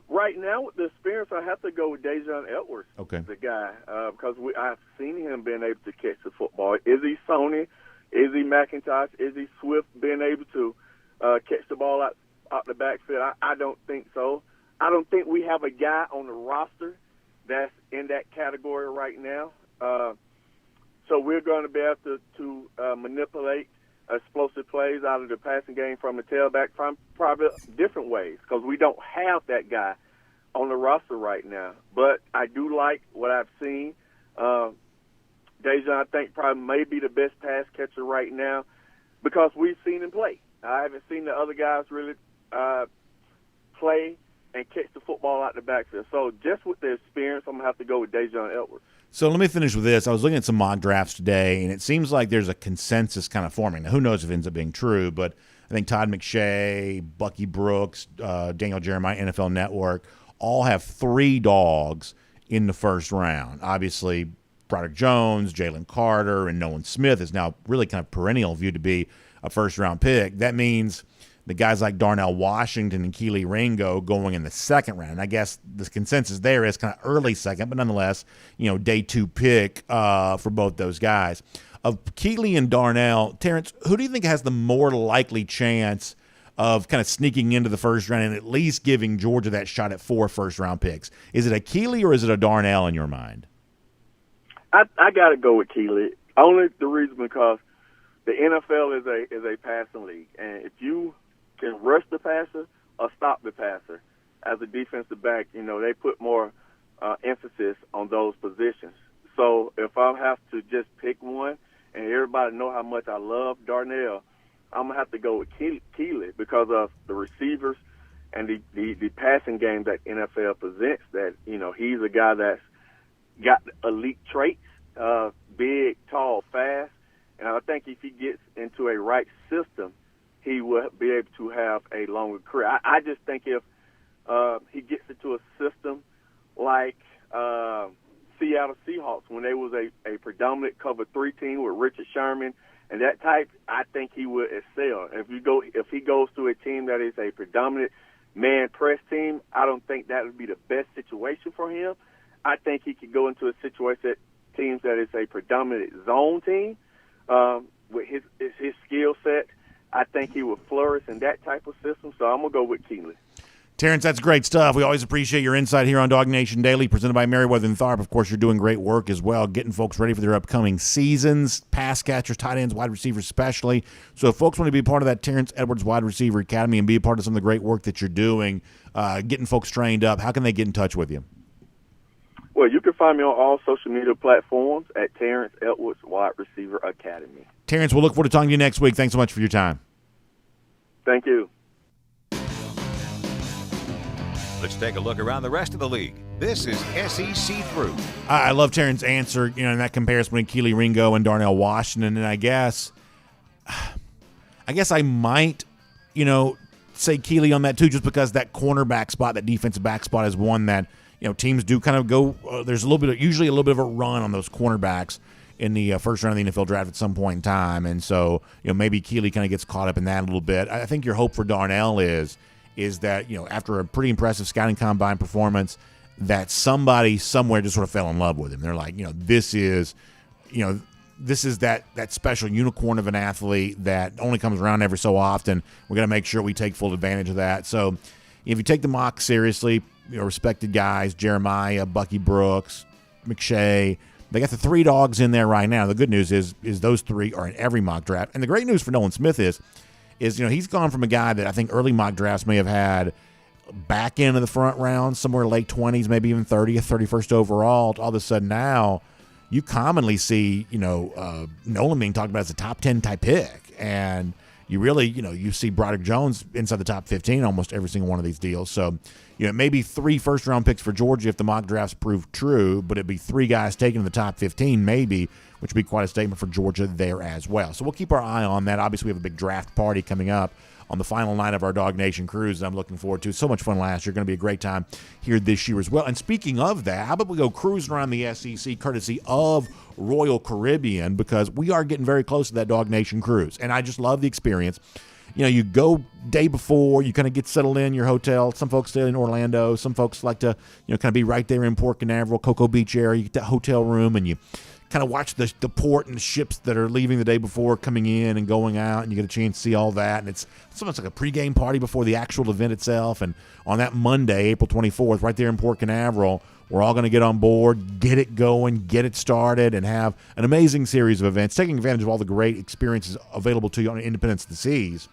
G: Right now, with the experience, I have to go with Dejon Edwards, the guy, because I've seen him being able to catch the football. Is he Sony? Is he McIntosh? Is he Swift being able to catch the ball out the backfield? I don't think so. I don't think we have a guy on the roster that's in that category right now. So we're going to be able to manipulate explosive plays out of the passing game from the tailback from probably different ways because we don't have that guy on the roster right now. But I do like what I've seen. Dejon, I think, probably may be the best pass catcher right now because we've seen him play. I haven't seen the other guys really play and catch the football out the backfield. So just with the experience, I'm going to have to go with Dejon Edwards.
A: So let me finish with this. I was looking at some mock drafts today, and it seems like there's a consensus kind of forming. Now, who knows if it ends up being true, but I think Todd McShay, Bucky Brooks, Daniel Jeremiah, NFL Network, all have 3 dogs in the first round. Obviously, Broderick Jones, Jalen Carter, and Nolan Smith is now really kind of perennial viewed to be a first-round pick. That means the guys like Darnell Washington and Keely Ringo going in the second round. I guess the consensus there is kind of early second, but nonetheless, day 2 pick for both those guys. Of Keely and Darnell, Terrence, who do you think has the more likely chance of kind of sneaking into the first round and at least giving Georgia that shot at 4 first-round picks? Is it a Keely or is it a Darnell in your mind?
G: I got to go with Keely. Only the reason because the NFL is a passing league, and if you can rush the passer or stop the passer as a defensive back, they put more emphasis on those positions. So if I have to just pick one, and everybody know how much I love Darnell, I'm going to have to go with Keely because of the receivers and the passing game that NFL presents, that, he's a guy that's got elite traits, big, tall, fast. And I think if he gets into a right system, he will be able to have a longer career. I just think if he gets into a system like Seattle Seahawks when they was a predominant cover 3 team with Richard Sherman and that type, I think he would excel. If he goes to a team that is a predominant man press team, I don't think that would be the best situation for him. I think he could go into a situation teams that is a predominant zone team with his skill set. I think he will flourish in that type of system, so I'm going to go with Keely.
A: Terrence, that's great stuff. We always appreciate your insight here on DawgNation Daily, presented by Meriwether and Tharp. Of course, you're doing great work as well, getting folks ready for their upcoming seasons, pass catchers, tight ends, wide receivers especially. So if folks want to be part of that Terrence Edwards Wide Receiver Academy and be a part of some of the great work that you're doing, getting folks trained up, how can they get in touch with you?
G: Well, you can find me on all social media platforms at Terrence Edwards Wide Receiver Academy.
A: Terrence, we'll look forward to talking to you next week. Thanks so much for your time.
G: Thank you.
C: Let's take a look around the rest of the league. This is SEC Through.
A: I love Terrence's answer, in that comparison between Keely Ringo and Darnell Washington, and I guess I might, say Keely on that too, just because that cornerback spot, that defensive back spot, is one that teams do kind of go. There's usually a little bit of a run on those cornerbacks in the first round of the NFL draft at some point in time, and so maybe Keely kind of gets caught up in that a little bit. I think your hope for Darnell is that after a pretty impressive scouting combine performance, that somebody somewhere just sort of fell in love with him. They're like, this is that special unicorn of an athlete that only comes around every so often. We're going to make sure we take full advantage of that. So if you take the mock seriously, respected guys, Jeremiah, Bucky Brooks, McShay, they got the 3 dogs in there right now. The good news is those 3 are in every mock draft. And the great news for Nolan Smith is he's gone from a guy that I think early mock drafts may have had back end of the front round, somewhere late 20s, maybe even 30th, 31st overall, to all of a sudden now you commonly see, Nolan being talked about as a top 10 type pick. And you really, you see Broderick Jones inside the top 15 almost every single one of these deals. So, maybe 3 first-round picks for Georgia if the mock drafts prove true, but it'd be 3 guys taken in the top 15 maybe, which would be quite a statement for Georgia there as well. So we'll keep our eye on that. Obviously, we have a big draft party coming up on the final night of our DawgNation cruise that I'm looking forward to. So much fun last year. Going to be a great time here this year as well. And speaking of that, how about we go cruising around the SEC courtesy of Royal Caribbean, because we are getting very close to that DawgNation cruise. And I just love the experience. You go day before, you kind of get settled in your hotel. Some folks stay in Orlando. Some folks like to, kind of be right there in Port Canaveral, Cocoa Beach area. You get that hotel room and you kind of watch the port and the ships that are leaving the day before coming in and going out, and you get a chance to see all that. And it's almost like a pregame party before the actual event itself. And on that Monday, April 24th, right there in Port Canaveral, we're all going to get on board, get it going, get it started, and have an amazing series of events, taking advantage of all the great experiences available to you on Independence of the Seas.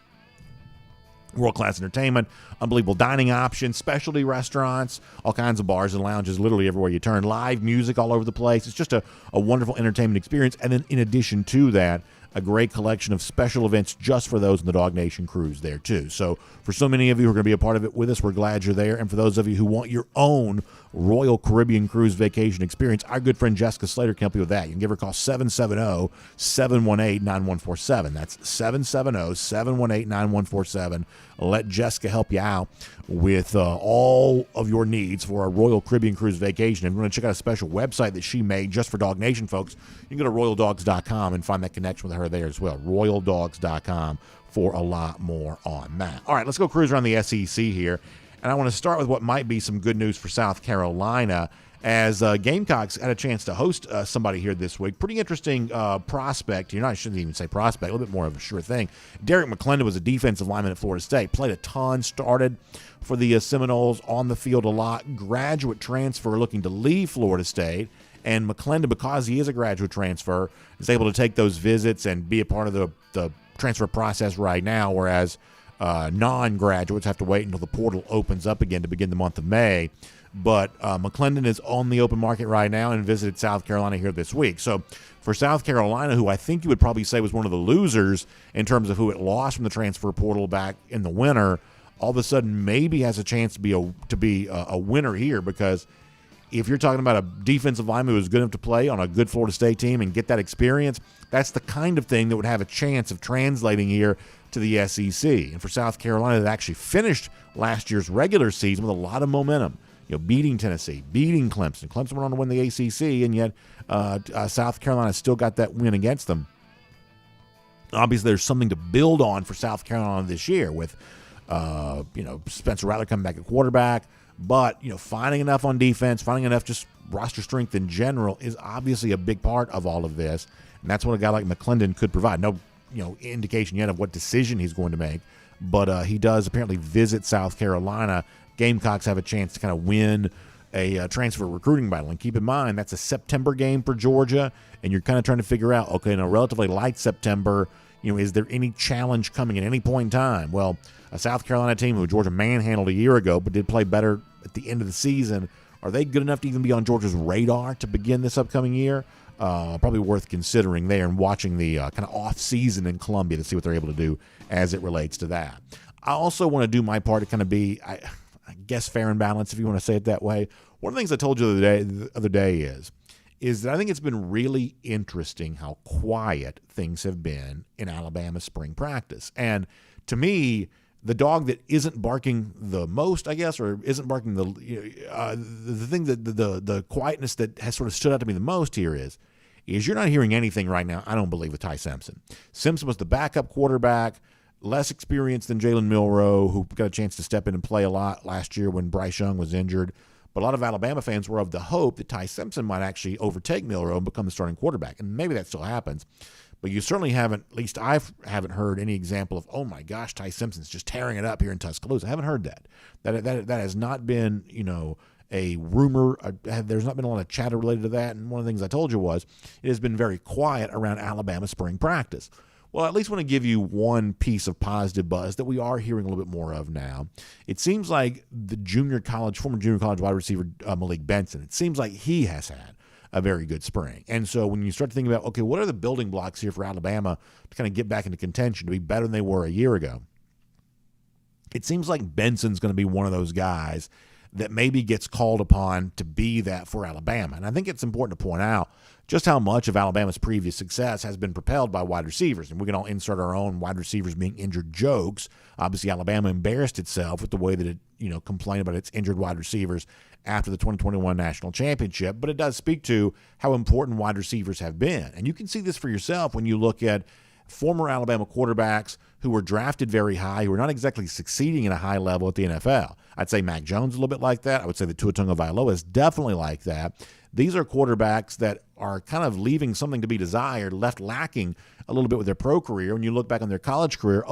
A: World-class entertainment, unbelievable dining options, specialty restaurants, all kinds of bars and lounges literally everywhere you turn, live music all over the place. It's just a wonderful entertainment experience. And then in addition to that, a great collection of special events just for those in the DawgNation cruise there too. So for so many of you who are going to be a part of it with us, we're glad you're there. And for those of you who want your own Royal Caribbean cruise vacation experience, our good friend Jessica Slater can help you with that. You can give her a call, 770-718-9147. That's 770-718-9147. Let Jessica help you out with all of your needs for a Royal Caribbean cruise vacation. If you want to check out a special website that she made just for DawgNation folks, you can go to royaldogs.com and find that connection with her there as well. royaldogs.com for a lot more on that. All right, let's go cruise around the SEC here. And I want to start with what might be some good news for South Carolina, as Gamecocks had a chance to host somebody here this week. Pretty interesting prospect. I shouldn't even say prospect, a little bit more of a sure thing. Derek McClendon was a defensive lineman at Florida State. Played a ton, started for the Seminoles, on the field a lot. Graduate transfer looking to leave Florida State. And McClendon, because he is a graduate transfer, is able to take those visits and be a part of the transfer process right now, whereas non-graduates have to wait until the portal opens up again to begin the month of May. But McClendon is on the open market right now and visited South Carolina here this week. So for South Carolina, who I think you would probably say was one of the losers in terms of who it lost from the transfer portal back in the winter, all of a sudden maybe has a chance to be a winner here, because if you're talking about a defensive lineman who is good enough to play on a good Florida State team and get that experience, that's the kind of thing that would have a chance of translating here to the SEC. And for South Carolina, that actually finished last year's regular season with a lot of momentum. Beating Tennessee, beating Clemson. Clemson went on to win the ACC, and yet South Carolina still got that win against them. Obviously, there's something to build on for South Carolina this year with, Spencer Rattler coming back at quarterback. But, finding enough on defense, finding enough just roster strength in general is obviously a big part of all of this. And that's what a guy like McClendon could provide. No, indication yet of what decision he's going to make. But he does apparently visit South Carolina. Gamecocks have a chance to kind of win a transfer recruiting battle. And keep in mind, that's a September game for Georgia, and you're kind of trying to figure out, okay, in a relatively light September, is there any challenge coming at any point in time? Well, a South Carolina team who Georgia manhandled a year ago but did play better at the end of the season, are they good enough to even be on Georgia's radar to begin this upcoming year? Probably worth considering there and watching the kind of off-season in Columbia to see what they're able to do as it relates to that. I also want to do my part to kind of be, I guess, fair and balanced, if you want to say it that way, One of the things I told you the other day is that I think it's been really interesting how quiet things have been in Alabama spring practice. And to me, the dog that isn't barking the most, I guess, or isn't barking the thing that the quietness that has sort of stood out to me the most here is you're not hearing anything right now, I don't believe, with Ty Simpson. Simpson was the backup quarterback, less experienced than Jalen Milroe, who got a chance to step in and play a lot last year when Bryce Young was injured. But a lot of Alabama fans were of the hope that Ty Simpson might actually overtake Milroe and become the starting quarterback. And maybe that still happens. But you certainly haven't, at least I haven't heard any example of, oh my gosh, Ty Simpson's just tearing it up here in Tuscaloosa. I haven't heard that. That has not been, a rumor. There's not been a lot of chatter related to that. And one of the things I told you was it has been very quiet around Alabama spring practice. Well, I at least want to give you one piece of positive buzz that we are hearing a little bit more of now. It seems like the former junior college wide receiver Malik Benson, it seems like he has had a very good spring. And so when you start to think about, okay, what are the building blocks here for Alabama to kind of get back into contention, to be better than they were a year ago? It seems like Benson's going to be one of those guys that maybe gets called upon to be that for Alabama. And I think it's important to point out just how much of Alabama's previous success has been propelled by wide receivers. And we can all insert our own wide receivers being injured jokes. Obviously, Alabama embarrassed itself with the way that it, complained about its injured wide receivers after the 2021 national championship. But it does speak to how important wide receivers have been. And you can see this for yourself when you look at former Alabama quarterbacks who were drafted very high, who are not exactly succeeding at a high level at the NFL. I'd say Mac Jones is a little bit like that. I would say that Tua Tagovailoa is definitely like that. These are quarterbacks that are kind of leaving something to be desired, left lacking a little bit with their pro career. When you look back on their college career,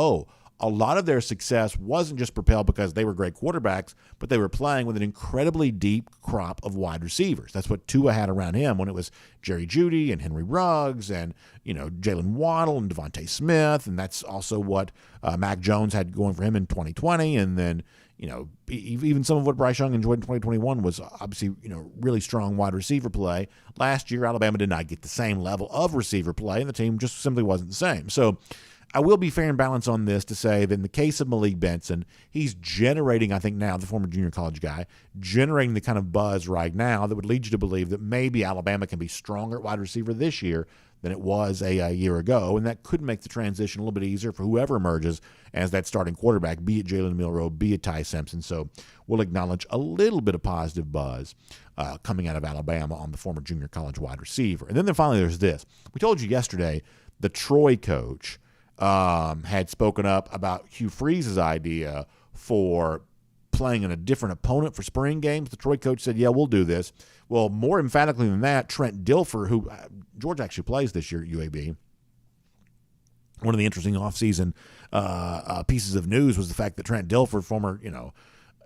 A: a lot of their success wasn't just propelled because they were great quarterbacks, but they were playing with an incredibly deep crop of wide receivers. That's what Tua had around him when it was Jerry Jeudy and Henry Ruggs and, Jalen Waddle and Devontae Smith. And that's also what Mac Jones had going for him in 2020. And then, even some of what Bryce Young enjoyed in 2021 was obviously, really strong wide receiver play. Last year, Alabama did not get the same level of receiver play, and the team just simply wasn't the same. So I will be fair and balanced on this to say that in the case of Malik Benson, he's generating, I think now, the former junior college guy, generating the kind of buzz right now that would lead you to believe that maybe Alabama can be stronger at wide receiver this year than it was a year ago, and that could make the transition a little bit easier for whoever emerges as that starting quarterback, be it Jalen Milroe, be it Ty Simpson. So we'll acknowledge a little bit of positive buzz coming out of Alabama on the former junior college wide receiver. And then finally there's this. We told you yesterday the Troy coach had spoken up about Hugh Freeze's idea for playing in a different opponent for spring games. The Troy coach said, yeah, we'll do this. Well, more emphatically than that, Trent Dilfer, who Georgia actually plays this year at UAB, one of the interesting offseason pieces of news was the fact that Trent Dilfer, former,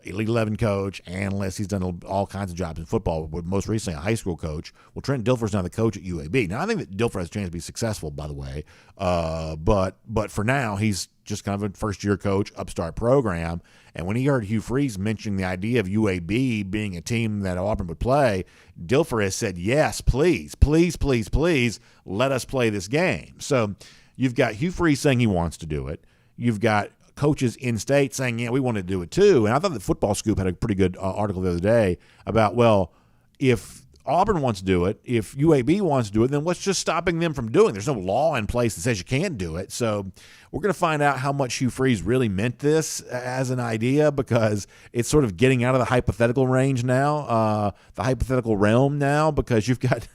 A: Elite 11 coach, analyst. He's done all kinds of jobs in football, but most recently a high school coach. Well, Trent Dilfer's now the coach at UAB. Now, I think that Dilfer has a chance to be successful, by the way. But for now, he's just kind of a first-year coach, upstart program. And when he heard Hugh Freeze mentioning the idea of UAB being a team that Auburn would play, Dilfer has said, yes, please, please, please, please, let us play this game. So you've got Hugh Freeze saying he wants to do it. You've got coaches in state saying, yeah, we want to do it too. And I thought the Football Scoop had a pretty good article the other day about, well, if Auburn wants to do it, if UAB wants to do it, then what's just stopping them from doing it? There's no law in place that says you can't do it. So we're going to find out how much Hugh Freeze really meant this as an idea, because it's sort of getting out of the hypothetical range now, the hypothetical realm now, because you've got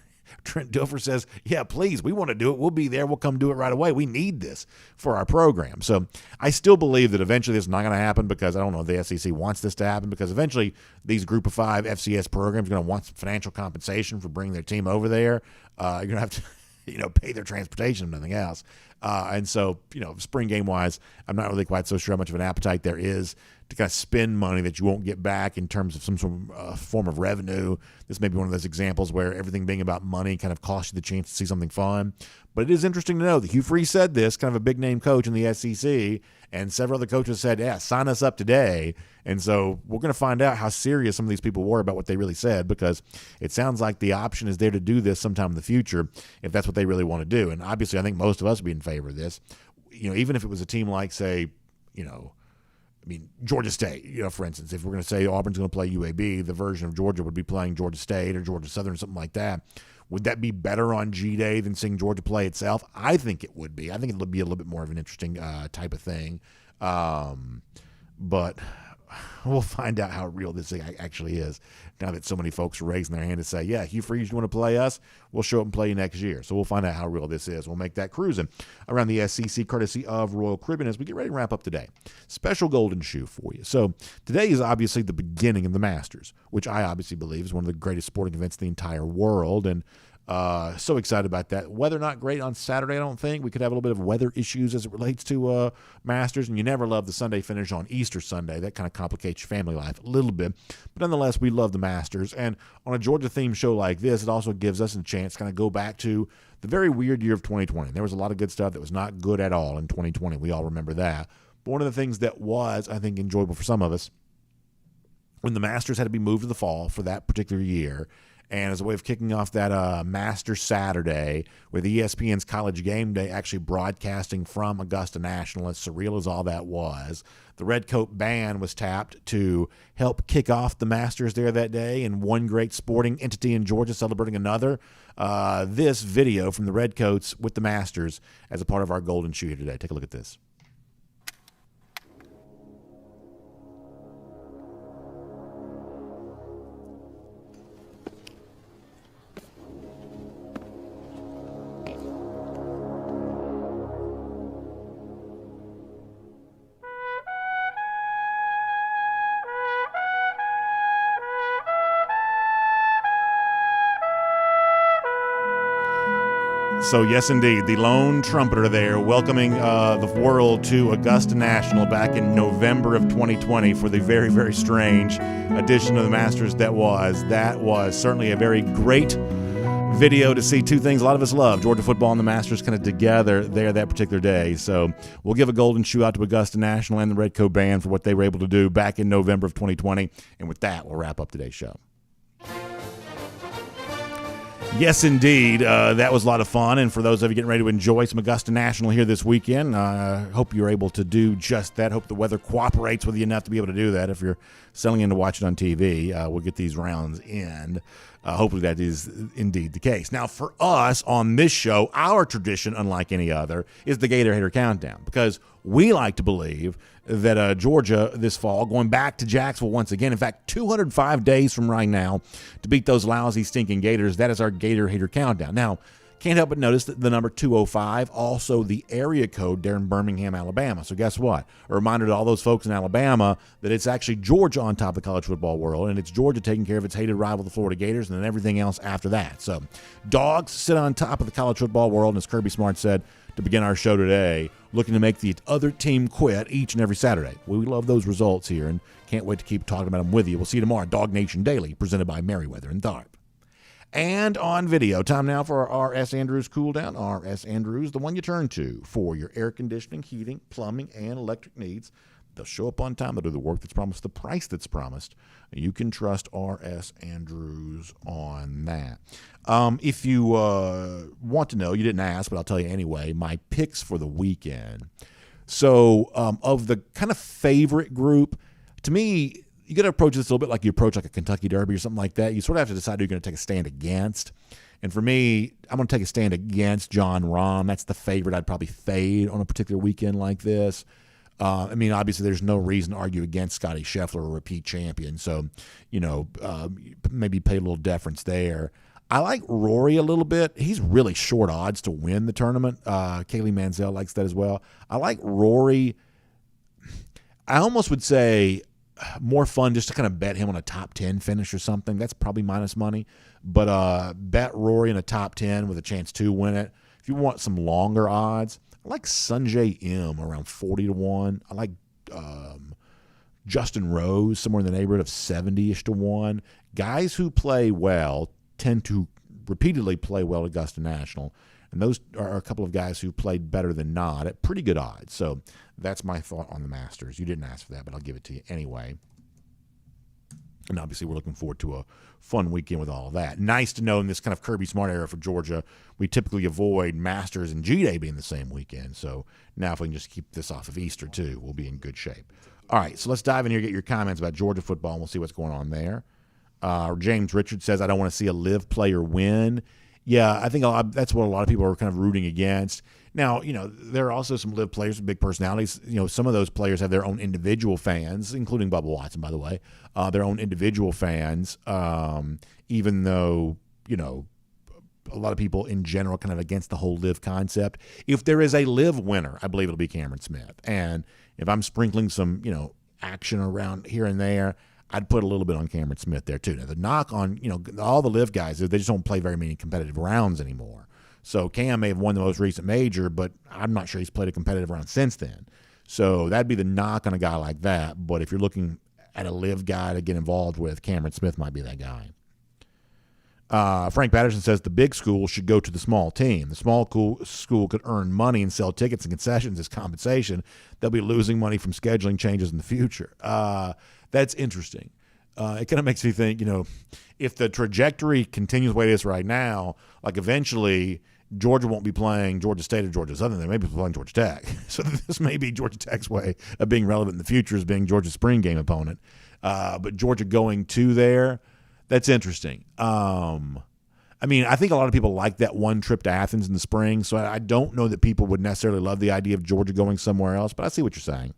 A: Trent Dilfer says, yeah, please, we want to do it. We'll be there. We'll come do it right away. We need this for our program. So I still believe that eventually this is not going to happen, because I don't know if the SEC wants this to happen, because eventually these group of 5 FCS programs are going to want some financial compensation for bringing their team over there. You're going to have to pay their transportation and nothing else. And so, spring game wise, I'm not really quite so sure how much of an appetite there is to kind of spend money that you won't get back in terms of some sort of form of revenue. This may be one of those examples where everything being about money kind of costs you the chance to see something fun. But it is interesting to know that Hugh Freeze said this, kind of a big name coach in the SEC, and several other coaches said, yeah, sign us up today. And so we're going to find out how serious some of these people were about what they really said, because it sounds like the option is there to do this sometime in the future if that's what they really want to do. And obviously I think most of us would be in favor of this. Even if it was a team like, say, mean, Georgia State, for instance, if we're going to say Auburn's going to play UAB, the version of Georgia would be playing Georgia State or Georgia Southern or something like that. Would that be better on G-Day than seeing Georgia play itself? I think it would be. I think it would be a little bit more of an interesting type of thing. But we'll find out how real this thing actually is now that so many folks are raising their hand to say, yeah, Hugh Freeze, you want to play us? We'll show up and play you next year. So we'll find out how real this is. We'll make that cruising around the SEC courtesy of Royal Caribbean as we get ready to wrap up today. Special golden shoe for you. So today is obviously the beginning of the Masters, which I obviously believe is one of the greatest sporting events in the entire world. And so excited about that. Weather not great on Saturday, I don't think. We could have a little bit of weather issues as it relates to Masters, and you never love the Sunday finish on Easter Sunday. That kind of complicates your family life a little bit. But nonetheless, we love the Masters. And on a Georgia-themed show like this, it also gives us a chance to kind of go back to the very weird year of 2020. There was a lot of good stuff that was not good at all in 2020. We all remember that. But one of the things that was, I think, enjoyable for some of us, when the Masters had to be moved to the fall for that particular year, and as a way of kicking off that Masters Saturday with ESPN's College Game Day actually broadcasting from Augusta National, as surreal as all that was, the Redcoat Band was tapped to help kick off the Masters there that day, and one great sporting entity in Georgia celebrating another. This video from the Redcoats with the Masters as a part of our Golden Shoe here today. Take a look at this. So, yes, indeed, the lone trumpeter there welcoming the world to Augusta National back in November of 2020 for the very, very strange edition of the Masters that was. That was certainly a very great video to see two things a lot of us love, Georgia football and the Masters kind of together there that particular day. So we'll give a golden shoe out to Augusta National and the Redcoat Band for what they were able to do back in November of 2020. And with that, we'll wrap up today's show. Yes, indeed. That was a lot of fun. And for those of you getting ready to enjoy some Augusta National here this weekend, hope you're able to do just that. Hope the weather cooperates with you enough to be able to do that. If you're selling in to watch it on TV, we'll get these rounds in. Hopefully that is indeed the case. Now, for us on this show, our tradition, unlike any other, is the Gator Hater Countdown, because we like to believe that Georgia this fall, going back to Jacksonville once again, in fact, 205 days from right now to beat those lousy, stinking Gators. That is our Gator Hater Countdown. Now, can't help but notice that the number 205, also the area code there in Birmingham, Alabama. So guess what? A reminder to all those folks in Alabama that it's actually Georgia on top of the college football world, and it's Georgia taking care of its hated rival, the Florida Gators, and then everything else after that. So dogs sit on top of the college football world, and as Kirby Smart said to begin our show today, looking to make the other team quit each and every Saturday. We love those results here and can't wait to keep talking about them with you. We'll see you tomorrow, DawgNation Daily, presented by Meriwether and Tharp. And on video, time now for our R.S. Andrews Cool Down. R.S. Andrews, the one you turn to for your air conditioning, heating, plumbing, and electric needs. They'll show up on time. They'll do the work that's promised, the price that's promised. You can trust R.S. Andrews on that. If you want to know, you didn't ask, but I'll tell you anyway, my picks for the weekend. So of the kind of favorite group, to me, you got to approach this a little bit like you approach like a Kentucky Derby or something like that. You sort of have to decide who you're going to take a stand against. And for me, I'm going to take a stand against John Rahm. That's the favorite I'd probably fade on a particular weekend like this. I mean, obviously, there's no reason to argue against Scotty Scheffler, a repeat champion. So, maybe pay a little deference there. I like Rory a little bit. He's really short odds to win the tournament. Kaylee Mansell likes that as well. I like Rory. I almost would say more fun just to kind of bet him on a top 10 finish or something. That's probably minus money. But bet Rory in a top 10 with a chance to win it. If you want some longer odds, I like Sunjay M around 40 to 1. I like Justin Rose somewhere in the neighborhood of 70-ish to 1. Guys who play well tend to repeatedly play well at Augusta National. And those are a couple of guys who played better than not at pretty good odds. So that's my thought on the Masters. You didn't ask for that, but I'll give it to you anyway. And obviously we're looking forward to a fun weekend with all of that. Nice to know in this kind of Kirby Smart era for Georgia, we typically avoid Masters and G-Day being the same weekend. So now if we can just keep this off of Easter too, we'll be in good shape. All right, so let's dive in here, get your comments about Georgia football, and we'll see what's going on there. James Richard says, I don't want to see a live player win. Yeah, I think that's what a lot of people are kind of rooting against. Now, there are also some live players with big personalities. Some of those players have their own individual fans, including Bubba Watson, by the way, their own individual fans, even though, a lot of people in general kind of against the whole live concept. If there is a live winner, I believe it'll be Cameron Smith. And if I'm sprinkling some, action around here and there, I'd put a little bit on Cameron Smith there too. Now, the knock on, all the live guys is they just don't play very many competitive rounds anymore. So Cam may have won the most recent major, but I'm not sure he's played a competitive round since then. So that'd be the knock on a guy like that. But if you're looking at a live guy to get involved with, Cameron Smith might be that guy. Frank Patterson says the big school should go to the small team. The small school could earn money and sell tickets and concessions as compensation. They'll be losing money from scheduling changes in the future. That's interesting. It kind of makes me think, if the trajectory continues the way it is right now, like eventually Georgia won't be playing Georgia State or Georgia Southern. They may be playing Georgia Tech. So this may be Georgia Tech's way of being relevant in the future as being Georgia's spring game opponent. But Georgia going to there, that's interesting. I think a lot of people like that one trip to Athens in the spring, so I don't know that people would necessarily love the idea of Georgia going somewhere else, but I see what you're saying.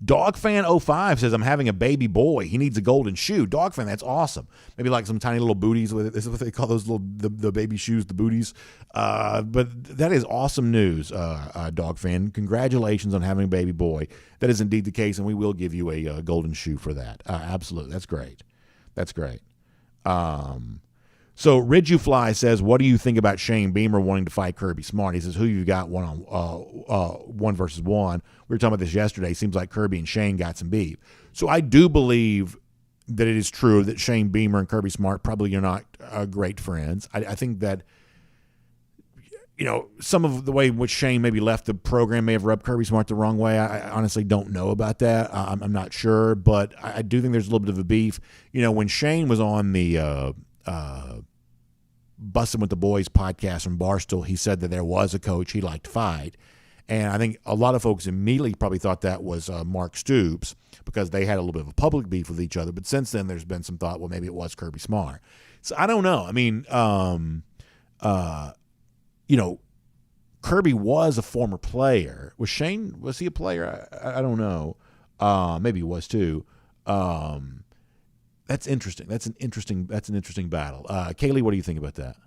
A: DogFan05 says, I'm having a baby boy. He needs a golden shoe. DogFan, that's awesome. Maybe like some tiny little booties with it. This is what they call those little the baby shoes, the booties. But that is awesome news, DogFan. Congratulations on having a baby boy. That is indeed the case, and we will give you a golden shoe for that. Absolutely. That's great. That's great. So Ridgewfly says, what do you think about Shane Beamer wanting to fight Kirby Smart? He says, who you got one versus one? We were talking about this yesterday. Seems like Kirby and Shane got some beef. So I do believe that it is true that Shane Beamer and Kirby Smart probably are not great friends. I think that, some of the way in which Shane maybe left the program may have rubbed Kirby Smart the wrong way. I honestly don't know about that. I'm not sure, but I do think there's a little bit of a beef. When Shane was on the Bussin' with the Boys podcast from Barstool, he said that there was a coach he liked to fight. And I think a lot of folks immediately probably thought that was Mark Stoops because they had a little bit of a public beef with each other. But since then, there's been some thought, well, maybe it was Kirby Smart. So I don't know. Kirby was a former player. Was he a player? I don't know. Maybe he was too. That's interesting. That's an interesting battle. Kaylee, what do you think about that?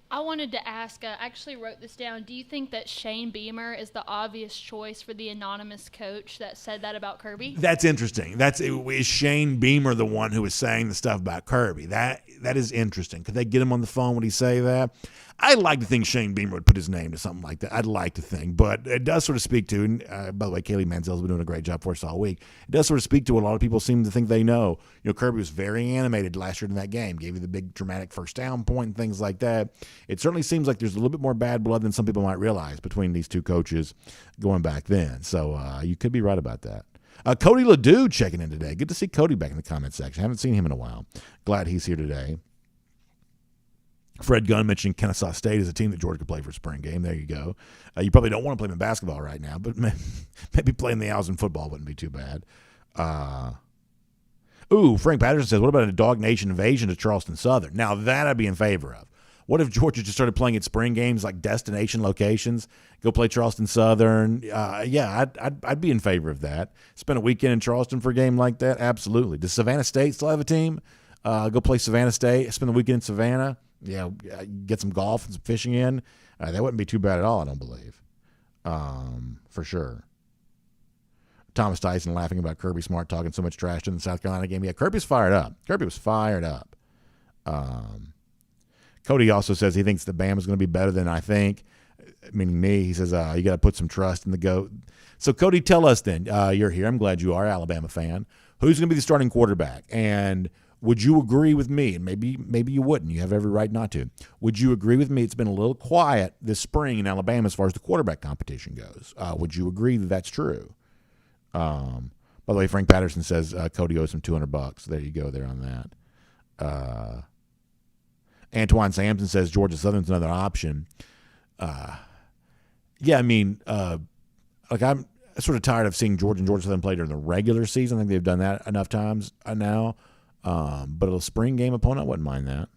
H: I wanted to ask, I actually wrote this down. Do you think that Shane Beamer is the obvious choice for the anonymous coach that said that about Kirby?
A: That's interesting. Is Shane Beamer the one who was saying the stuff about Kirby? That is interesting. Could they get him on the phone? Would he say that? I'd like to think Shane Beamer would put his name to something like that. I'd like to think. But it does sort of speak to, and by the way, Kaylee Manziel's been doing a great job for us all week. It does sort of speak to what a lot of people seem to think they know. Kirby was very animated last year in that game, gave you the big dramatic first down point and things like that. It certainly seems like there's a little bit more bad blood than some people might realize between these two coaches going back then. So you could be right about that. Cody Ledoux checking in today. Good to see Cody back in the comment section. Haven't seen him in a while. Glad he's here today. Fred Gunn mentioned Kennesaw State as a team that Georgia could play for a spring game. There you go. You probably don't want to play them in basketball right now, but maybe playing the Owls in football wouldn't be too bad. Frank Patterson says, what about a DawgNation invasion to Charleston Southern? Now, that I'd be in favor of. What if Georgia just started playing its spring games like destination locations? Go play Charleston Southern. I'd be in favor of that. Spend a weekend in Charleston for a game like that? Absolutely. Does Savannah State still have a team? Go play Savannah State. Spend the weekend in Savannah. Get some golf and some fishing in. That wouldn't be too bad at all, I don't believe. For sure. Thomas Tyson laughing about Kirby Smart talking so much trash in the South Carolina game. Yeah, Kirby's fired up. Kirby was fired up. Cody also says he thinks the Bama's going to be better than I think, meaning me. He says you got to put some trust in the GOAT. So, Cody, tell us then. You're here. I'm glad you are, Alabama fan. Who's going to be the starting quarterback? And would you agree with me? And maybe you wouldn't. You have every right not to. Would you agree with me? It's been a little quiet this spring in Alabama as far as the quarterback competition goes. Would you agree that that's true? By the way, Frank Patterson says Cody owes him $200. There you go there on that. Antoine Sampson says Georgia Southern's another option. sort of tired of seeing Georgia and Georgia Southern play during the regular season. I think they've done that enough times now. But a spring game opponent, I wouldn't mind that.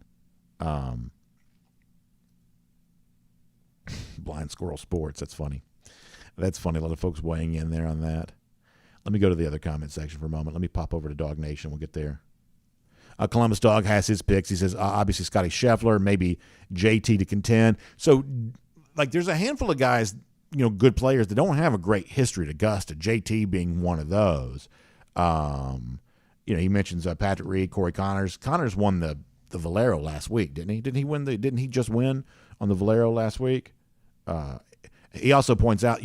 A: Blind Squirrel Sports, that's funny. That's funny. A lot of folks weighing in there on that. Let me go to the other comment section for a moment. Let me pop over to DawgNation. We'll get there. Columbus Dog has his picks. He says, obviously, Scotty Scheffler, maybe JT to contend. So, like, there's a handful of guys, good players that don't have a great history at Augusta, JT being one of those. He mentions Patrick Reed, Corey Connors. Connors won the Valero last week, didn't he? Didn't he just win on the Valero last week? He also points out,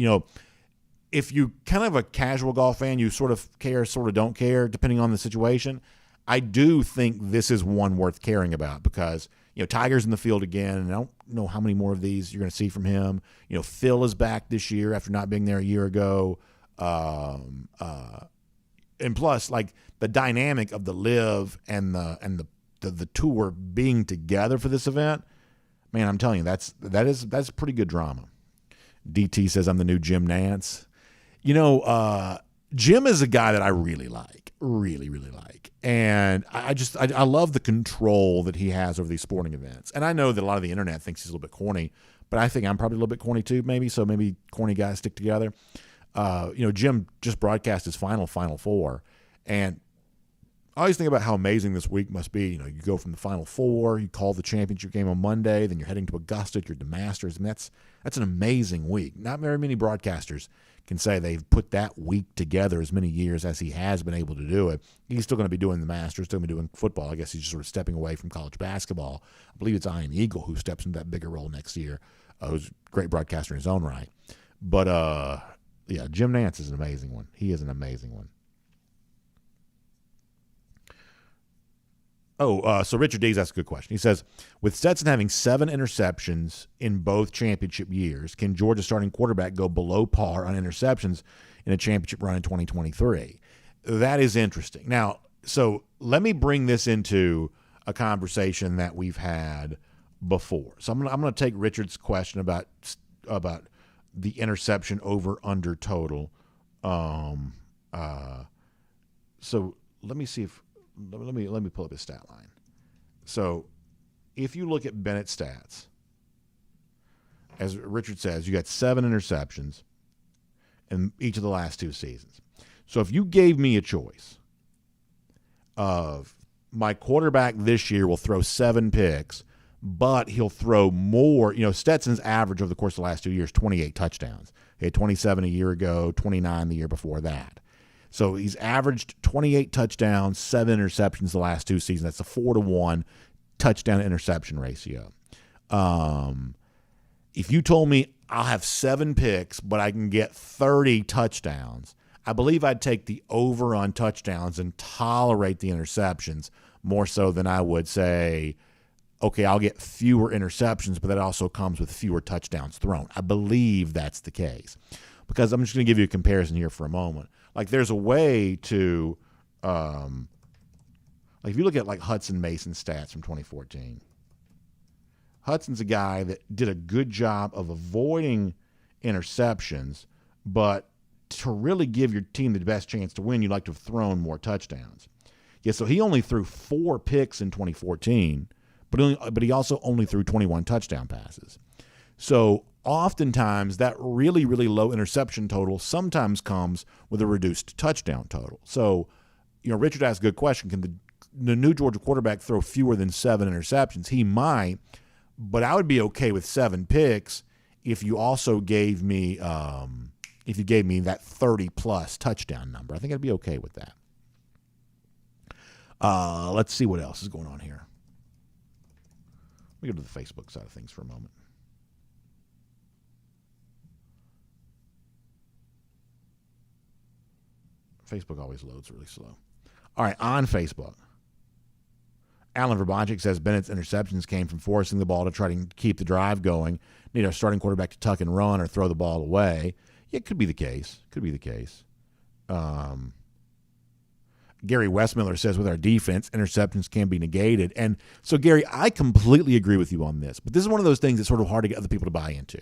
A: if you kind of a casual golf fan, you sort of care, sort of don't care, depending on the situation. I do think this is one worth caring about because, Tiger's in the field again, and I don't know how many more of these you're going to see from him. Phil is back this year after not being there a year ago. And plus, like, the dynamic of the LIV and the tour being together for this event, man, I'm telling you, that's pretty good drama. DT says I'm the new Jim Nance. Jim is a guy that I really like, really, really like. And I love the control that he has over these sporting events. And I know that a lot of the internet thinks he's a little bit corny, but I think I'm probably a little bit corny too, maybe. So maybe corny guys stick together. Jim just broadcast his Final Four. And I always think about how amazing this week must be. You go from the Final Four, you call the championship game on Monday, then you're heading to Augusta, you're at the Masters. I mean, that's an amazing week. Not very many broadcasters can say they've put that week together as many years as he has been able to do it. He's still going to be doing the Masters, still going to be doing football. I guess he's just sort of stepping away from college basketball. I believe it's Ian Eagle who steps into that bigger role next year, who's a great broadcaster in his own right. But, yeah, Jim Nance is an amazing one. He is an amazing one. So Richard Dees asked a good question. He says, with Stetson having 7 interceptions in both championship years, can Georgia starting quarterback go below par on interceptions in a championship run in 2023? That is interesting. Now, so let me bring this into a conversation that we've had before. So I'm going to take Richard's question about the interception over under total. So let me see if let me pull up his stat line. So if you look at Bennett's stats, as Richard says, you got 7 interceptions in each of the last 2 seasons. So if you gave me a choice of my quarterback this year will throw 7 picks, but he'll throw more. Stetson's average over the course of the last 2 years, 28 touchdowns. He had 27 a year ago, 29 the year before that. So he's averaged 28 touchdowns, 7 interceptions the last 2 seasons. That's a 4-to-1 touchdown-interception ratio. If you told me I'll have 7 picks, but I can get 30 touchdowns, I believe I'd take the over on touchdowns and tolerate the interceptions more so than I would say, okay, I'll get fewer interceptions, but that also comes with fewer touchdowns thrown. I believe that's the case. Because I'm just going to give you a comparison here for a moment. Like, there's a way to, like, if you look at, like, Hudson Mason's stats from 2014, Hudson's a guy that did a good job of avoiding interceptions, but to really give your team the best chance to win, you'd like to have thrown more touchdowns. Yeah, so he only threw 4 picks in 2014, but he also only threw 21 touchdown passes. So oftentimes that really, really low interception total sometimes comes with a reduced touchdown total. So, Richard asked a good question. Can the new Georgia quarterback throw fewer than 7 interceptions? He might, but I would be okay with 7 picks if you also gave me that 30-plus touchdown number. I think I'd be okay with that. Let's see what else is going on here. Let me go to the Facebook side of things for a moment. Facebook always loads really slow. All right, on Facebook, Alan Verbajic says Bennett's interceptions came from forcing the ball to try to keep the drive going. Need a starting quarterback to tuck and run or throw the ball away. Yeah, it could be the case. Gary Westmiller says with our defense, interceptions can be negated. And so, Gary, I completely agree with you on this. But this is one of those things that's sort of hard to get other people to buy into.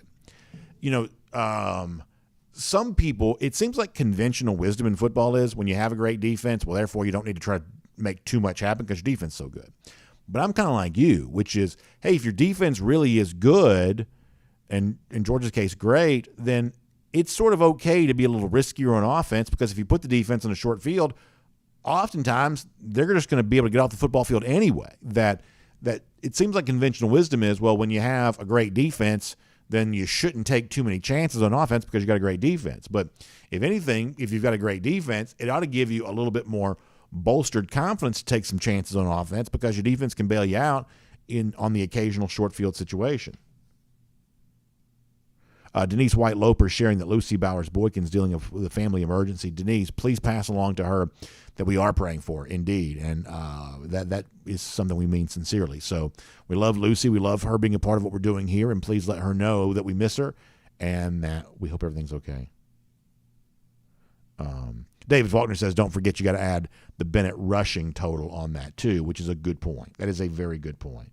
A: some people, it seems like conventional wisdom in football is when you have a great defense, well, therefore you don't need to try to make too much happen because your defense is so good. But I'm kind of like you, which is, hey, if your defense really is good, and in Georgia's case, great, then it's sort of okay to be a little riskier on offense because if you put the defense on a short field, oftentimes they're just going to be able to get off the football field anyway. That it seems like conventional wisdom is, well, when you have a great defense, then you shouldn't take too many chances on offense because you got a great defense. But if anything, if you've got a great defense, it ought to give you a little bit more bolstered confidence to take some chances on offense because your defense can bail you out on the occasional short field situation. Denise White Loper sharing that Lucy Bowers Boykin's dealing with a family emergency. Denise, please pass along to her that we are praying for, indeed, and that is something we mean sincerely. So we love Lucy. We love her being a part of what we're doing here, and please let her know that we miss her and that we hope everything's okay. David Faulkner says, don't forget you got to add the Bennett rushing total on that too, which is a good point. That is a very good point.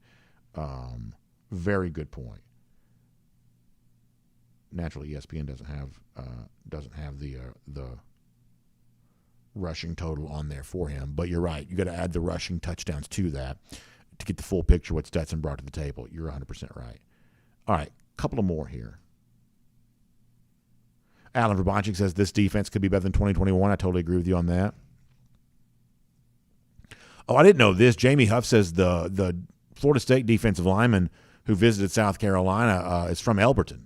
A: Very good point. Naturally, ESPN doesn't have the rushing total on there for him, but you're right. You got to add the rushing touchdowns to that to get the full picture of what Stetson brought to the table. You're 100% right. All right, a couple of more here. Alan Verbanchik says this defense could be better than 2021. I totally agree with you on that. Oh, I didn't know this. Jamie Huff says the Florida State defensive lineman who visited South Carolina is from Elberton.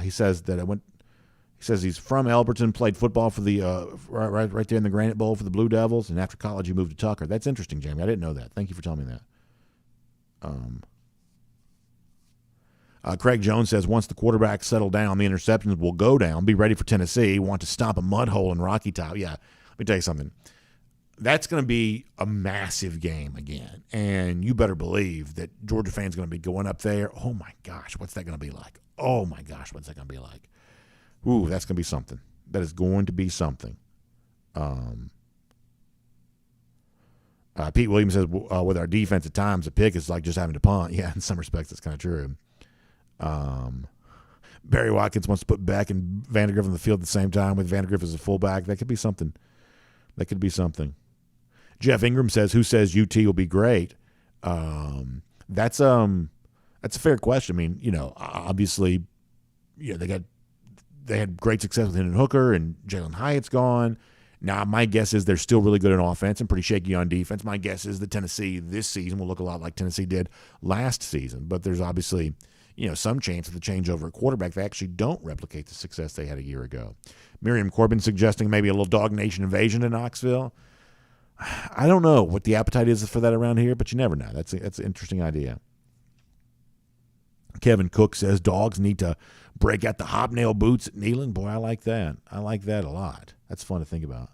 A: He says that He says he's from Elberton, played football for the right there in the Granite Bowl for the Blue Devils, and after college he moved to Tucker. That's interesting, Jamie. I didn't know that. Thank you for telling me that. Craig Jones says once the quarterbacks settle down, the interceptions will go down. Be ready for Tennessee. Want to stomp a mud hole in Rocky Top. Yeah, let me tell you something. That's going to be a massive game again, and you better believe that Georgia fans are going to be going up there. Oh, my gosh, what's that going to be like? Oh, my gosh, what's that going to be like? Ooh, that's going to be something. That is going to be something. Pete Williams says, with our defense at times, a pick is like just having to punt. Yeah, in some respects, that's kind of true. Barry Watkins wants to put Beck and Vandergriff on the field at the same time with Vandergriff as a fullback. That could be something. Jeff Ingram says, who says UT will be great? That's a fair question. I mean, obviously, they had great success with Hendon Hooker and Jalen Hyatt's gone. Now, my guess is they're still really good on offense and pretty shaky on defense. My guess is that Tennessee this season will look a lot like Tennessee did last season. But there's obviously, some chance of the changeover at quarterback. They actually don't replicate the success they had a year ago. Miriam Corbin suggesting maybe a little DawgNation invasion in Knoxville. I don't know what the appetite is for that around here, but you never know. That's an interesting idea. Kevin Cook says dogs need to break out the hobnail boots at Neyland. Boy, I like that. I like that a lot. That's fun to think about.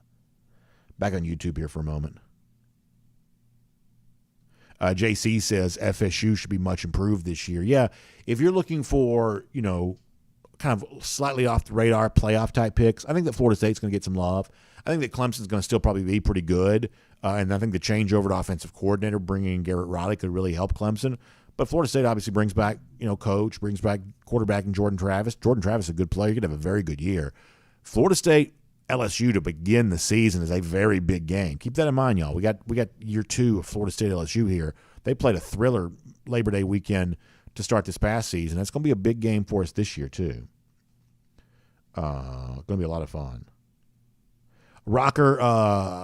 A: Back on YouTube here for a moment. JC says FSU should be much improved this year. Yeah, if you're looking for, kind of slightly off the radar playoff type picks, I think that Florida State's going to get some love. I think that Clemson's going to still probably be pretty good. And I think the changeover to offensive coordinator, bringing in Garrett Riley, could really help Clemson. But Florida State obviously brings back, coach, brings back quarterback and Jordan Travis. Jordan Travis is a good player. He could have a very good year. Florida State, LSU to begin the season is a very big game. Keep that in mind, y'all. We got year 2 of Florida State LSU here. They played a thriller Labor Day weekend to start this past season. That's going to be a big game for us this year too. Going to be a lot of fun. Rocker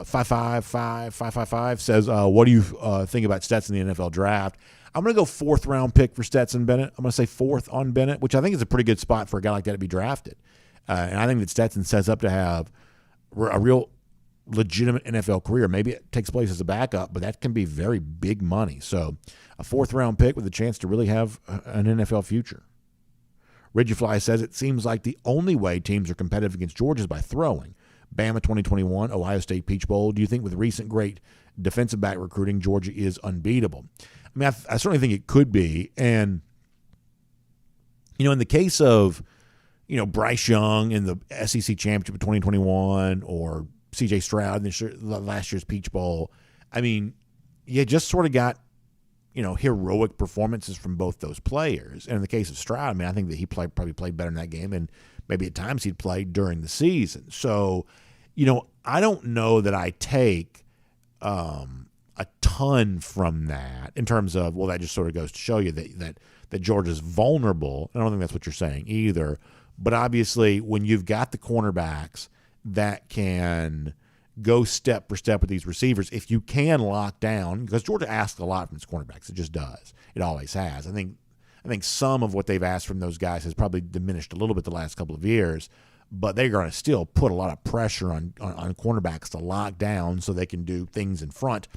A: 555 says, what do you think about Stetson in the NFL draft? I'm going to go 4th round pick for Stetson Bennett. I'm going to say 4th on Bennett, which I think is a pretty good spot for a guy like that to be drafted. And I think that Stetson sets up to have a real legitimate NFL career. Maybe it takes place as a backup, but that can be very big money. So a 4th round pick with a chance to really have an NFL future. Ridgefly says it seems like the only way teams are competitive against Georgia is by throwing. Bama 2021, Ohio State Peach Bowl. Do you think with recent great defensive back recruiting, Georgia is unbeatable? I mean, I certainly think it could be. And, in the case of, Bryce Young in the SEC Championship of 2021 or C.J. Stroud in last year's Peach Bowl, I mean, you just sort of got, heroic performances from both those players. And in the case of Stroud, I mean, I think that he probably played better in that game, and maybe at times he'd played during the season. So, I don't know that I take a ton from that in terms of, well, that just sort of goes to show you that Georgia's vulnerable. I don't think that's what you're saying either. But obviously, when you've got the cornerbacks that can go step for step with these receivers, if you can lock down, because Georgia asks a lot from its cornerbacks. It just does. It always has. I think some of what they've asked from those guys has probably diminished a little bit the last couple of years, but they're going to still put a lot of pressure on cornerbacks to lock down so they can do things in front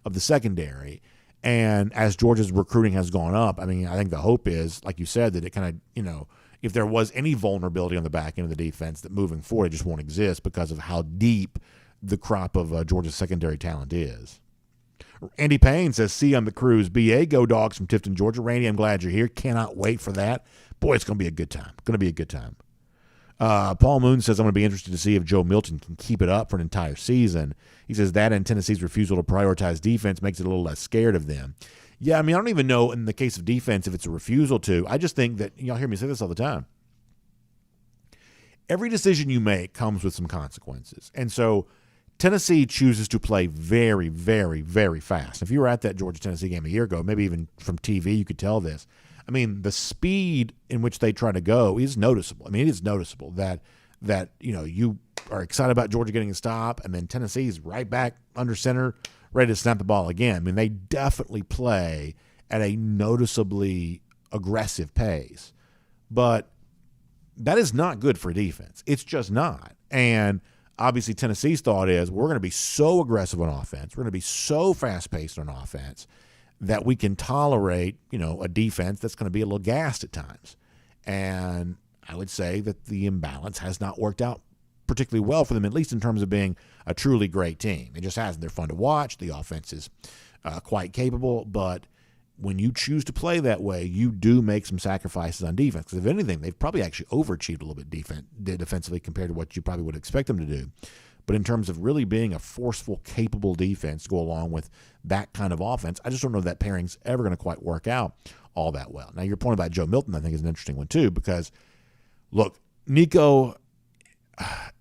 A: of the secondary. And as Georgia's recruiting has gone up, I mean, I think the hope is, like you said, that it kind of, if there was any vulnerability on the back end of the defense, that moving forward it just won't exist because of how deep the crop of Georgia's secondary talent is. Andy Payne says, "See on the cruise. BA, go Dogs from Tifton, Georgia." Randy, I'm glad you're here. Cannot wait for that. Boy, it's going to be a good time. Going to be a good time. Paul Moon says, "I'm going to be interested to see if Joe Milton can keep it up for an entire season." He says that and Tennessee's refusal to prioritize defense makes it a little less scared of them. Yeah, I mean, I don't even know in the case of defense if it's a refusal to. I just think that, y'all hear me say this all the time. Every decision you make comes with some consequences. And so Tennessee chooses to play very, very, very fast. If you were at that Georgia-Tennessee game a year ago, maybe even from TV, you could tell this. I mean, the speed in which they try to go is noticeable. I mean, it is noticeable that you are excited about Georgia getting a stop, and then Tennessee's right back under center, ready to snap the ball again. I mean, they definitely play at a noticeably aggressive pace. But that is not good for defense. It's just not. And obviously Tennessee's thought is, we're going to be so aggressive on offense, we're going to be so fast-paced on offense that we can tolerate, a defense that's going to be a little gassed at times. And I would say that the imbalance has not worked out particularly well for them, at least in terms of being a truly great team. It just hasn't. They're fun to watch. The offense is quite capable, but when you choose to play that way, you do make some sacrifices on defense. Because if anything, they've probably actually overachieved a little bit defensively compared to what you probably would expect them to do. But in terms of really being a forceful, capable defense to go along with that kind of offense, I just don't know that pairing's ever going to quite work out all that well. Now, your point about Joe Milton, I think, is an interesting one too, because, look, Nico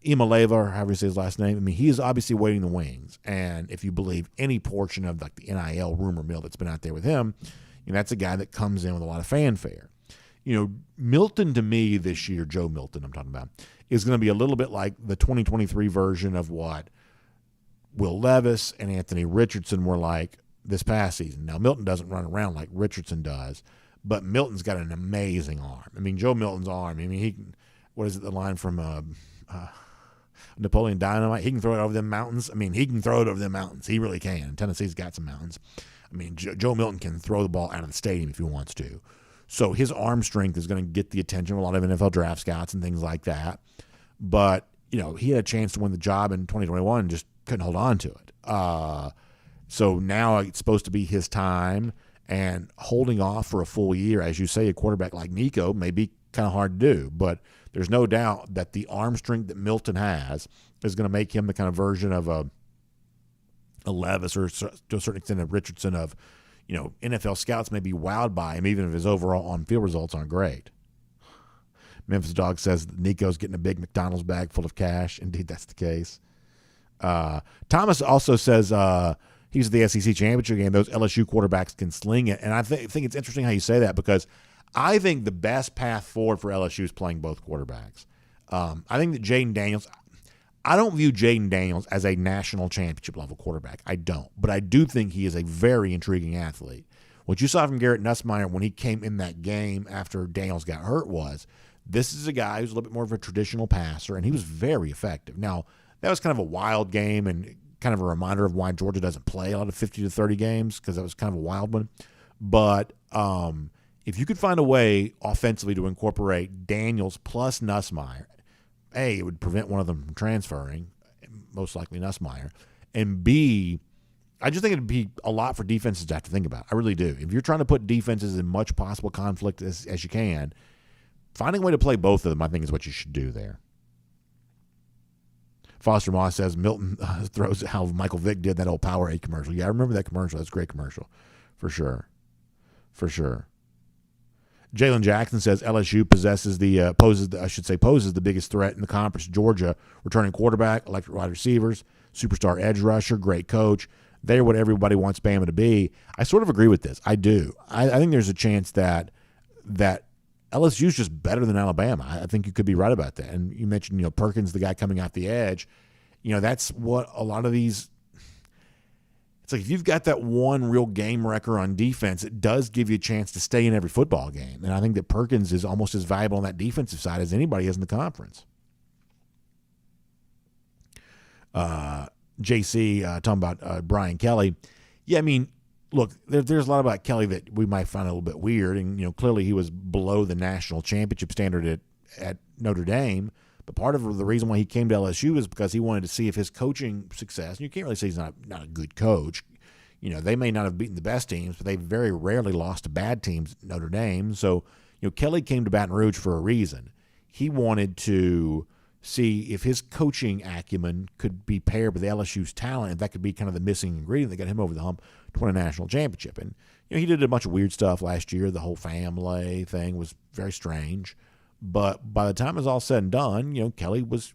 A: Imaleva, or however you say his last name, I mean, he is obviously waiting in the wings. And if you believe any portion of like the NIL rumor mill that's been out there with him, that's a guy that comes in with a lot of fanfare. Milton, to me this year, Joe Milton I'm talking about, is going to be a little bit like the 2023 version of what Will Levis and Anthony Richardson were like this past season. Now, Milton doesn't run around like Richardson does, but Milton's got an amazing arm. I mean, Joe Milton's arm, I mean, he can, what is it, the line from Napoleon Dynamite? He can throw it over them mountains. I mean, he can throw it over them mountains. He really can. Tennessee's got some mountains. I mean, Joe Milton can throw the ball out of the stadium if he wants to. So his arm strength is going to get the attention of a lot of NFL draft scouts and things like that. But, he had a chance to win the job in 2021 and just couldn't hold on to it. So now it's supposed to be his time, and holding off for a full year, as you say, a quarterback like Nico may be kind of hard to do. But there's no doubt that the arm strength that Milton has is going to make him the kind of version of a Levis, or to a certain extent of Richardson, of, NFL scouts may be wowed by him even if his overall on-field results aren't great. Memphis Dog says Nico's getting a big McDonald's bag full of cash. Indeed, that's the case. Thomas also says he's at the SEC championship game. Those LSU quarterbacks can sling it. And I think it's interesting how you say that, because I think the best path forward for LSU is playing both quarterbacks. I think that Jaden Daniels – I don't view Jaden Daniels as a national championship level quarterback. I don't. But I do think he is a very intriguing athlete. What you saw from Garrett Nussmeier when he came in that game after Daniels got hurt was, this is a guy who's a little bit more of a traditional passer, and he was very effective. Now, that was kind of a wild game and kind of a reminder of why Georgia doesn't play a lot of 50 to 30 games, because that was kind of a wild one. But if you could find a way offensively to incorporate Daniels plus Nussmeier, A, it would prevent one of them from transferring, most likely Nussmeier, and B, I just think it would be a lot for defenses to have to think about. I really do. If you're trying to put defenses in much possible conflict as you can, finding a way to play both of them, I think, is what you should do there. Foster Moss says Milton throws how Michael Vick did that old Powerade commercial. Yeah, I remember that commercial. That's a great commercial, for sure. for sure. Jalen Jackson says LSU poses the biggest threat in the conference. Georgia, returning quarterback, electric wide receivers, superstar edge rusher, great coach. They're what everybody wants Bama to be. I sort of agree with this. I do. I think there's a chance that LSU is just better than Alabama. I think you could be right about that. And you mentioned, Perkins, the guy coming off the edge. That's what a lot of these. It's like if you've got that one real game wrecker on defense, it does give you a chance to stay in every football game. And I think that Perkins is almost as valuable on that defensive side as anybody is in the conference. JC talking about Brian Kelly. Yeah, I mean, look, there's a lot about Kelly that we might find a little bit weird. And, clearly he was below the national championship standard at Notre Dame. But part of the reason why he came to LSU is because he wanted to see if his coaching success, and you can't really say he's not a good coach. They may not have beaten the best teams, but they very rarely lost to bad teams at Notre Dame. So, Kelly came to Baton Rouge for a reason. He wanted to see if his coaching acumen could be paired with LSU's talent, and that could be kind of the missing ingredient that got him over the hump to win a national championship. And, he did a bunch of weird stuff last year. The whole family thing was very strange. But by the time it was all said and done, Kelly was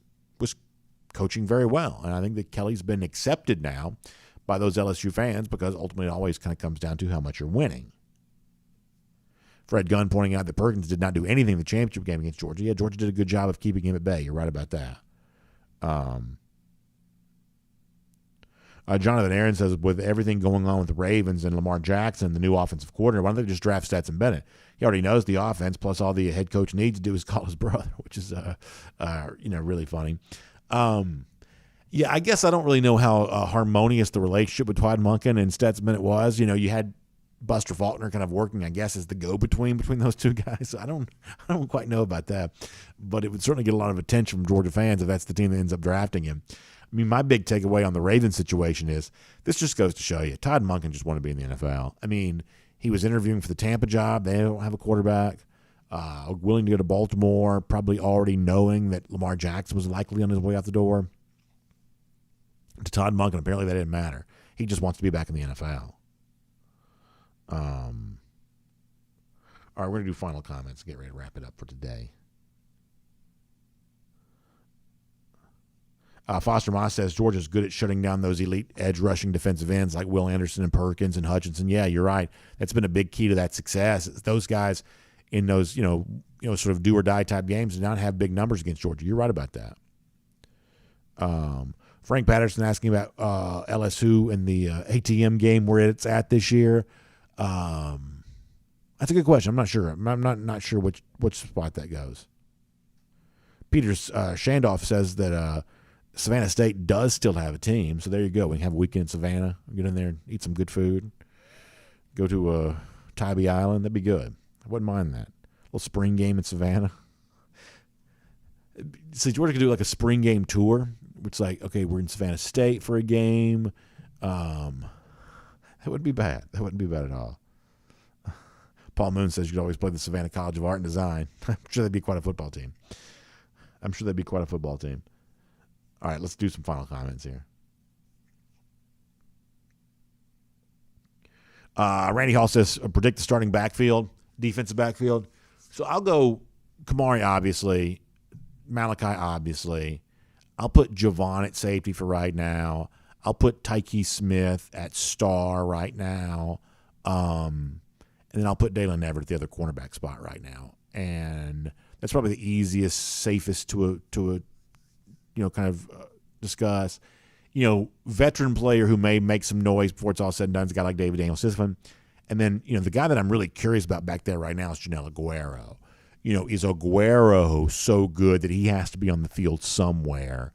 A: coaching very well. And I think that Kelly's been accepted now by those LSU fans because ultimately it always kind of comes down to how much you're winning. Fred Gunn pointing out that Perkins did not do anything in the championship game against Georgia. Yeah, Georgia did a good job of keeping him at bay. You're right about that. Jonathan Aaron says, with everything going on with the Ravens and Lamar Jackson, the new offensive coordinator, why don't they just draft Stetson Bennett? He already knows the offense, plus all the head coach needs to do is call his brother, which is, really funny. Yeah, I guess I don't really know how harmonious the relationship with Todd Monken and Stetson Bennett was. You had Buster Faulkner kind of working, I guess, as the go-between between those two guys. I don't quite know about that, but it would certainly get a lot of attention from Georgia fans if that's the team that ends up drafting him. I mean, my big takeaway on the Ravens situation is this just goes to show you Todd Monken just wanted to be in the NFL. I mean, he was interviewing for the Tampa job. They don't have a quarterback. Willing to go to Baltimore, probably already knowing that Lamar Jackson was likely on his way out the door. To Todd Monken, apparently that didn't matter. He just wants to be back in the NFL. All right, we're going to do final comments and get ready to wrap it up for today. Foster Moss says Georgia's good at shutting down those elite edge rushing defensive ends like Will Anderson and Perkins and Hutchinson. Yeah, you're right. That's been a big key to that success. Those guys in those, sort of do or die type games did not have big numbers against Georgia. You're right about that. Frank Patterson asking about LSU and the ATM game where it's at this year. That's a good question. I'm not sure. I'm not sure which spot that goes. Peter Shandoff says that Savannah State does still have a team, so there you go. We can have a weekend in Savannah. Get in there and eat some good food. Go to Tybee Island. That'd be good. I wouldn't mind that. A little spring game in Savannah. So Georgia could do like a spring game tour. It's like, okay, we're in Savannah State for a game. That wouldn't be bad. That wouldn't be bad at all. Paul Moon says you could always play the Savannah College of Art and Design. I'm sure that'd be quite a football team. All right, let's do some final comments here. Randy Hall says, predict the starting backfield, defensive backfield. So I'll go Kamari, obviously. Malachi, obviously. I'll put Javon at safety for right now. I'll put Tyke Smith at star right now. And then I'll put Dalen Everett at the other cornerback spot right now. And that's probably the easiest, safest to discuss. Veteran player who may make some noise before it's all said and done is a guy like David Daniel-Sisman. And then, the guy that I'm really curious about back there right now is Janelle Aguero. Is Aguero so good that he has to be on the field somewhere?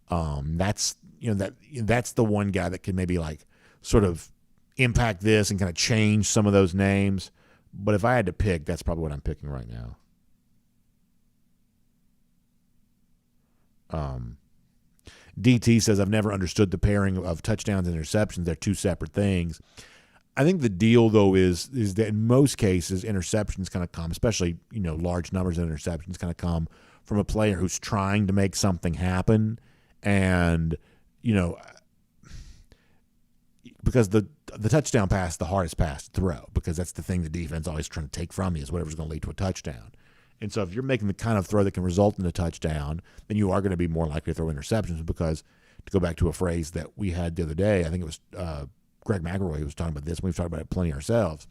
A: That's the one guy that can maybe sort of impact this and kind of change some of those names. But if I had to pick, that's probably what I'm picking right now. DT says, I've never understood the pairing of touchdowns and interceptions. They're two separate things. I think the deal, though, is that in most cases, interceptions kind of come, especially, large numbers of interceptions kind of come from a player who's trying to make something happen. And, because the touchdown pass is the hardest pass to throw because that's the thing the defense always trying to take from you is whatever's going to lead to a touchdown. And so if you're making the kind of throw that can result in a touchdown, then you are going to be more likely to throw interceptions because, to go back to a phrase that we had the other day, I think it was Greg McElroy who was talking about this, and we've talked about it plenty ourselves,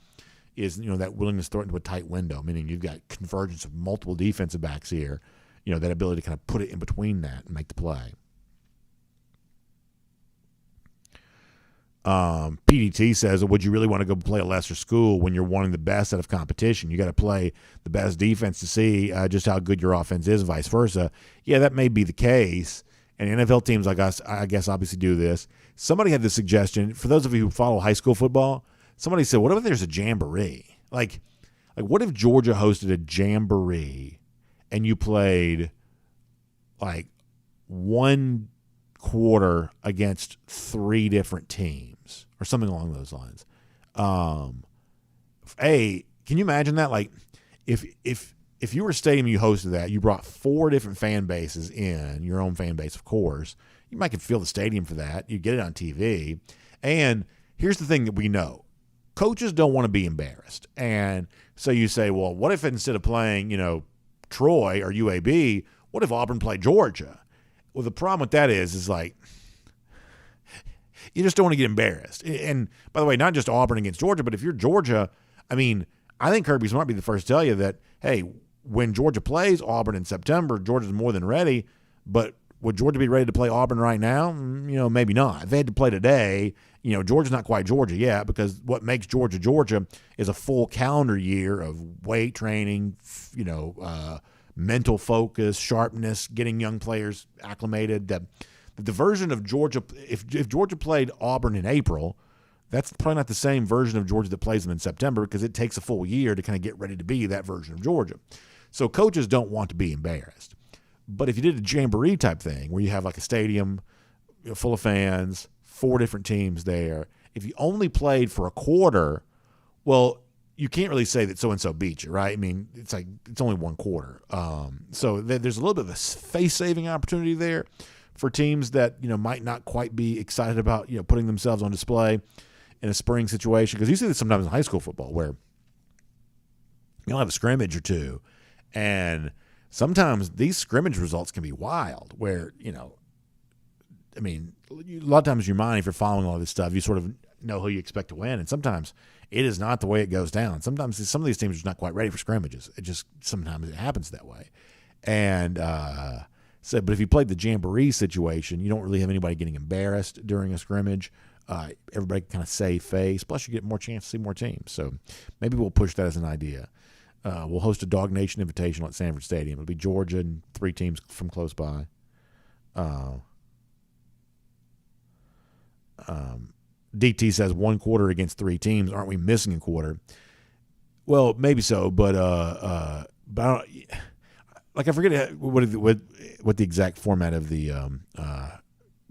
A: is that willingness to throw it into a tight window, meaning you've got convergence of multiple defensive backs here, that ability to kind of put it in between that and make the play. PDT says, would you really want to go play a lesser school when you're wanting the best out of competition? You got to play the best defense to see just how good your offense is, vice versa. Yeah, that may be the case. And NFL teams like us, I guess, obviously do this. Somebody had this suggestion. For those of you who follow high school football, somebody said, what if there's a jamboree? Like what if Georgia hosted a jamboree and you played like one quarter against 3 different teams or something along those lines? Can you imagine that? Like if you were a stadium, you hosted that, you brought 4 different fan bases in, your own fan base, of course, you might could fill the stadium for that. You get it on TV. And here's the thing that we know. Coaches don't want to be embarrassed. And so you say, well, what if instead of playing, Troy or UAB, what if Auburn played Georgia? Well, the problem with that is like you just don't want to get embarrassed. And by the way, not just Auburn against Georgia, but if you're Georgia, I think Kirby Smart be the first to tell you that, hey, when Georgia plays Auburn in September, Georgia's more than ready. But would Georgia be ready to play Auburn right now? Maybe not. If they had to play today, Georgia's not quite Georgia yet, because what makes Georgia Georgia is a full calendar year of weight training, mental focus, sharpness, getting young players acclimated. The version of Georgia, if Georgia played Auburn in April, that's probably not the same version of Georgia that plays them in September, because it takes a full year to kind of get ready to be that version of Georgia. So coaches don't want to be embarrassed. But if you did a jamboree type thing where you have like a stadium full of fans, 4 different teams there, if you only played for a quarter, well, you can't really say that so-and-so beat you, right? It's like it's only 1 quarter. So there's a little bit of a face-saving opportunity there for teams that, might not quite be excited about, putting themselves on display in a spring situation. Because you see this sometimes in high school football where you'll have a scrimmage or 2, and sometimes these scrimmage results can be wild where, a lot of times in your mind, if you're following all this stuff, you sort of know who you expect to win. And sometimes it is not the way it goes down. Sometimes some of these teams are just not quite ready for scrimmages. Sometimes it happens that way. And but if you played the jamboree situation, you don't really have anybody getting embarrassed during a scrimmage. Everybody can kind of save face. Plus, you get more chance to see more teams. So maybe we'll push that as an idea. We'll host a DawgNation Invitational at Sanford Stadium. It'll be Georgia and 3 teams from close by. DT says 1 quarter against 3 teams. Aren't we missing a quarter? Well, maybe so, but I don't, I forget what the exact format of the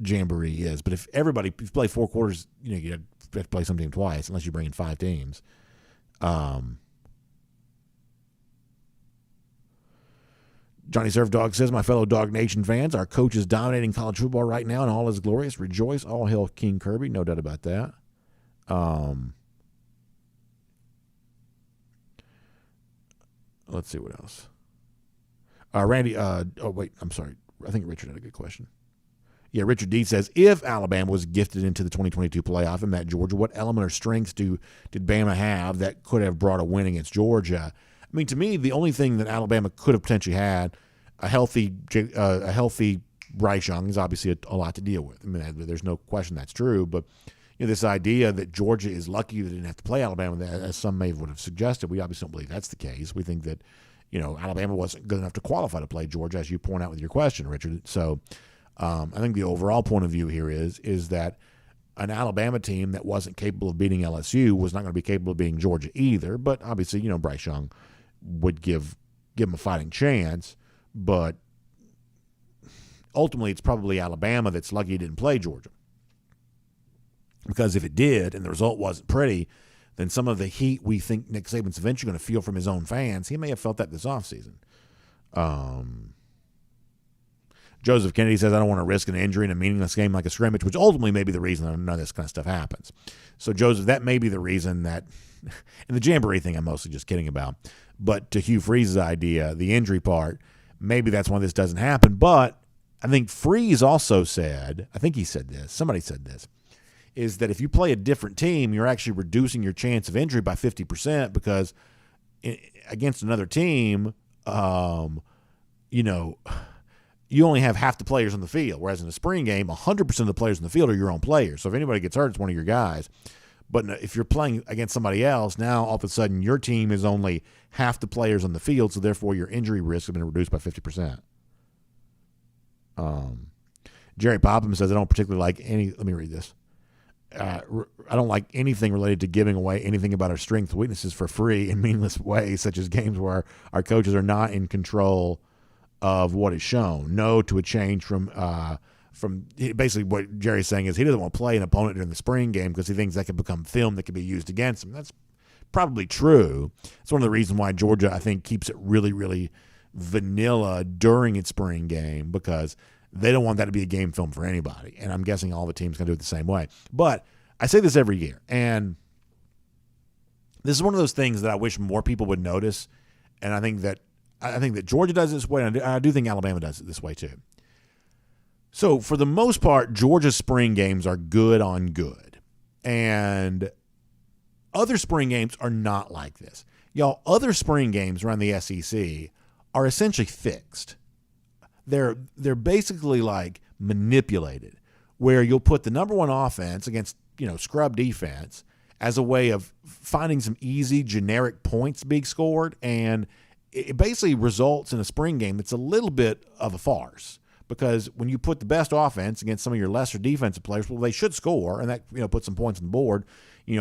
A: jamboree is. But if you play 4 quarters, you have to play some team twice unless you bring in 5 teams. Johnny Surf Dog says, my fellow Dog Nation fans, our coach is dominating college football right now, and all is glorious. Rejoice. All hail King Kirby. No doubt about that. Let's see what else. Randy, I'm sorry. I think Richard had a good question. Yeah, Richard D says, if Alabama was gifted into the 2022 playoff and met Georgia, what element or strengths did Bama have that could have brought a win against Georgia? To me, the only thing that Alabama could have potentially had, a healthy Bryce Young is obviously a lot to deal with. There's no question that's true. But this idea that Georgia is lucky that they didn't have to play Alabama, as some may would have suggested, we obviously don't believe that's the case. We think that Alabama wasn't good enough to qualify to play Georgia, as you point out with your question, Richard. So I think the overall point of view here is that an Alabama team that wasn't capable of beating LSU was not going to be capable of beating Georgia either. But obviously, Bryce Young would give them a fighting chance, but ultimately it's probably Alabama that's lucky it didn't play Georgia. Because if it did and the result wasn't pretty, then some of the heat we think Nick Saban's eventually going to feel from his own fans, he may have felt that this offseason. Joseph Kennedy says, I don't want to risk an injury in a meaningless game like a scrimmage, which ultimately may be the reason that none of this kind of stuff happens. So, Joseph, that may be the reason that – and the Jamboree thing I'm mostly just kidding about. But to Hugh Freeze's idea, the injury part, maybe that's why this doesn't happen. But I think Freeze also said – I think he said this. Somebody said this. Is that if you play a different team, you're actually reducing your chance of injury by 50% because against another team, you only have half the players on the field, whereas in a spring game, 100% of the players in the field are your own players. So if anybody gets hurt, it's one of your guys. But if you're playing against somebody else, now all of a sudden your team is only half the players on the field, so therefore your injury risk has been reduced by 50%. Jerry Popham says, I don't particularly like any – let me read this. I don't like anything related to giving away anything about our strengths, weaknesses for free in meaningless ways, such as games where our coaches are not in control of what is shown. No to a change from basically what Jerry's saying is he doesn't want to play an opponent during the spring game because he thinks that could become film that could be used against him. That's probably true. It's one of the reasons why Georgia, I think, keeps it really, really vanilla during its spring game because they don't want that to be a game film for anybody. And I'm guessing all the teams can do it the same way. But I say this every year, and this is one of those things that I wish more people would notice. And I think that Georgia does it this way, and I do think Alabama does it this way too. So for the most part, Georgia's spring games are good on good. And other spring games are not like this. Y'all, other spring games around the SEC are essentially fixed. They're basically like manipulated, where you'll put the number one offense against, scrub defense as a way of finding some easy generic points being scored, and it basically results in a spring game that's a little bit of a farce because when you put the best offense against some of your lesser defensive players, well, they should score, and that puts some points on the board.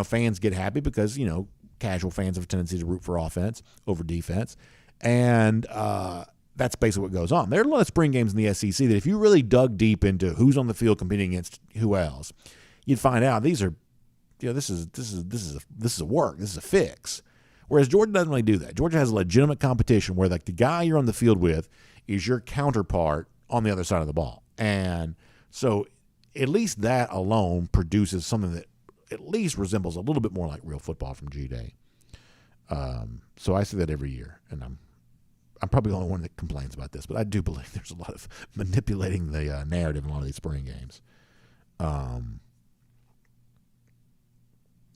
A: Fans get happy because casual fans have a tendency to root for offense over defense, and that's basically what goes on. There are a lot of spring games in the SEC that if you really dug deep into who's on the field competing against who else, you'd find out these are, this is a work. This is a fix. Whereas Georgia doesn't really do that. Georgia has a legitimate competition where like the guy you're on the field with is your counterpart on the other side of the ball. And so at least that alone produces something that at least resembles a little bit more like real football from G-Day. So I say that every year, and I'm probably the only one that complains about this, but I do believe there's a lot of manipulating the narrative in a lot of these spring games. All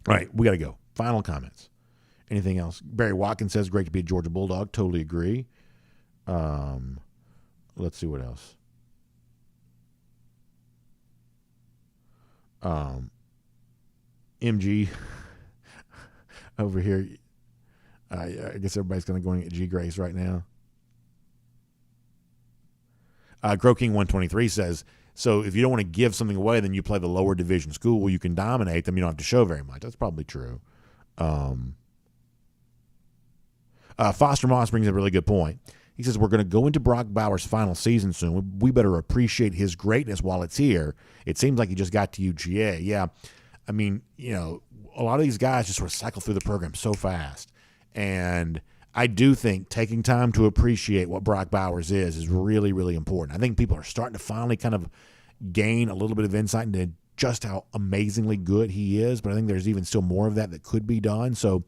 A: right, we got to go. Final comments. Anything else? Barry Watkins says, great to be a Georgia Bulldog. Totally agree. Let's see what else. MG over here. I guess everybody's going to go at G Grace right now. Grow King 123 says, so if you don't want to give something away, then you play the lower division school where you can dominate them. You don't have to show very much. That's probably true. Foster Moss brings up a really good point. He says, we're going to go into Brock Bowers' final season soon. We better appreciate his greatness while it's here. It seems like he just got to UGA. Yeah, I mean, a lot of these guys just sort of cycle through the program so fast. And I do think taking time to appreciate what Brock Bowers is really, really important. I think people are starting to finally kind of gain a little bit of insight into just how amazingly good he is, but I think there's even still more of that could be done. So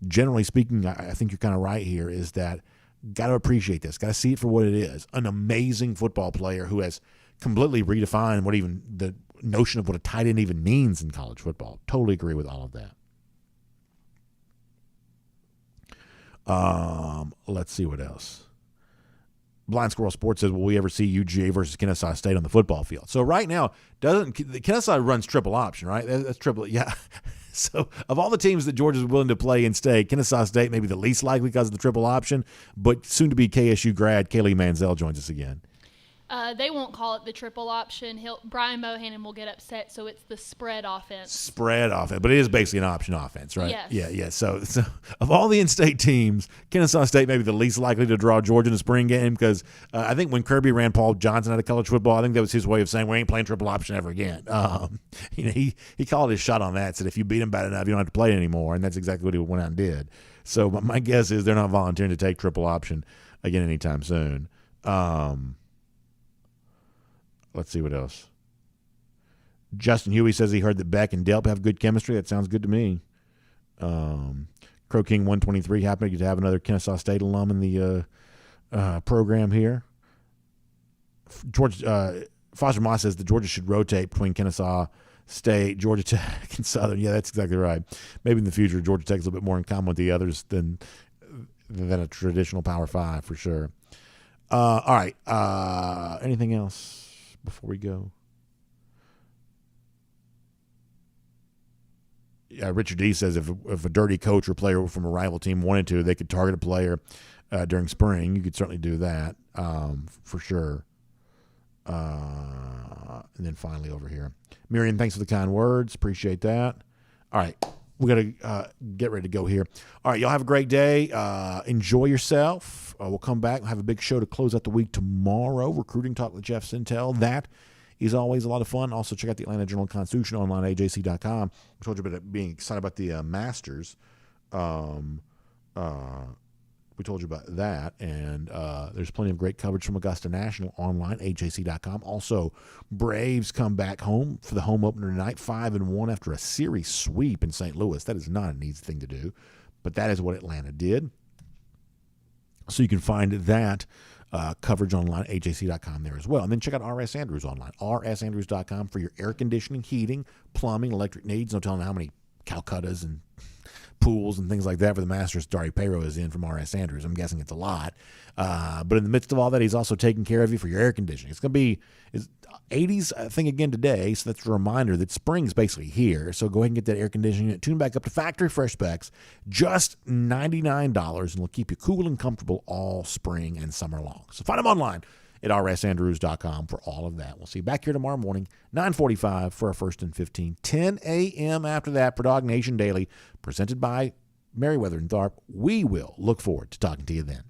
A: generally speaking, I think you're kind of right here, is that got to appreciate this, got to see it for what it is. An amazing football player who has completely redefined what even the notion of what a tight end even means in college football. Totally agree with all of that. Let's see what else. Blind Squirrel Sports says, will we ever see UGA versus Kennesaw State on the football field? So right now, Kennesaw runs triple option, right? That's triple, yeah. So of all the teams that Georgia's willing to play in state, Kennesaw State may be the least likely because of the triple option, but soon to be KSU grad Kaylee Manziel joins us again.
H: They won't call it the triple option. Brian Bohannon will get upset, so it's the spread offense. Spread offense,
A: but it is basically an option offense, right?
H: Yes.
A: Yeah. So of all the in-state teams, Kennesaw State may be the least likely to draw Georgia in the spring game because I think when Kirby ran Paul Johnson out of college football, I think that was his way of saying we ain't playing triple option ever again. He called his shot on that, said if you beat him bad enough, you don't have to play it anymore, and that's exactly what he went out and did. So my guess is they're not volunteering to take triple option again anytime soon. Let's see what else. Justin Huey says he heard that Beck and Delp have good chemistry. That sounds good to me. Crow King 123, happy to have another Kennesaw State alum in the program here. Foster Moss says that Georgia should rotate between Kennesaw State, Georgia Tech, and Southern. Yeah, that's exactly right. Maybe in the future, Georgia Tech is a little bit more in common with the others than a traditional Power 5 for sure. All right. Anything else before we go? Yeah, Richard D says if a dirty coach or player from a rival team wanted to, they could target a player during spring. You could certainly do that for sure. And then finally over here, Miriam, thanks for the kind words. Appreciate that. All right, we got to get ready to go here. All right, y'all have a great day. Enjoy yourself. We'll come back. We'll have a big show to close out the week tomorrow. Recruiting Talk with Jeff Sintel. That is always a lot of fun. Also, check out the Atlanta Journal-Constitution online, AJC.com. I told you about being excited about the Masters. We told you about that, and there's plenty of great coverage from Augusta National online, AJC.com. Also, Braves come back home for the home opener tonight, 5-1 after a series sweep in St. Louis. That is not an easy thing to do, but that is what Atlanta did. So you can find that coverage online, AJC.com there as well. And then check out R.S. Andrews online, rsandrews.com for your air conditioning, heating, plumbing, electric needs. No telling how many Calcuttas and pools and things like that for the Masters Dari Pero is in from R.S. Andrews. I'm guessing it's a lot. But in the midst of all that, he's also taking care of you for your air conditioning. It's going to be 80s thing again today, so that's a reminder that spring's basically here. So go ahead and get that air conditioning unit tuned back up to factory fresh specs, just $99, and it'll keep you cool and comfortable all spring and summer long. So find them online at rsandrews.com for all of that. We'll see you back here tomorrow morning, 9:45 for our first and 15, 10 a.m. after that for DawgNation Daily, presented by Meriwether and Tharp. We will look forward to talking to you then.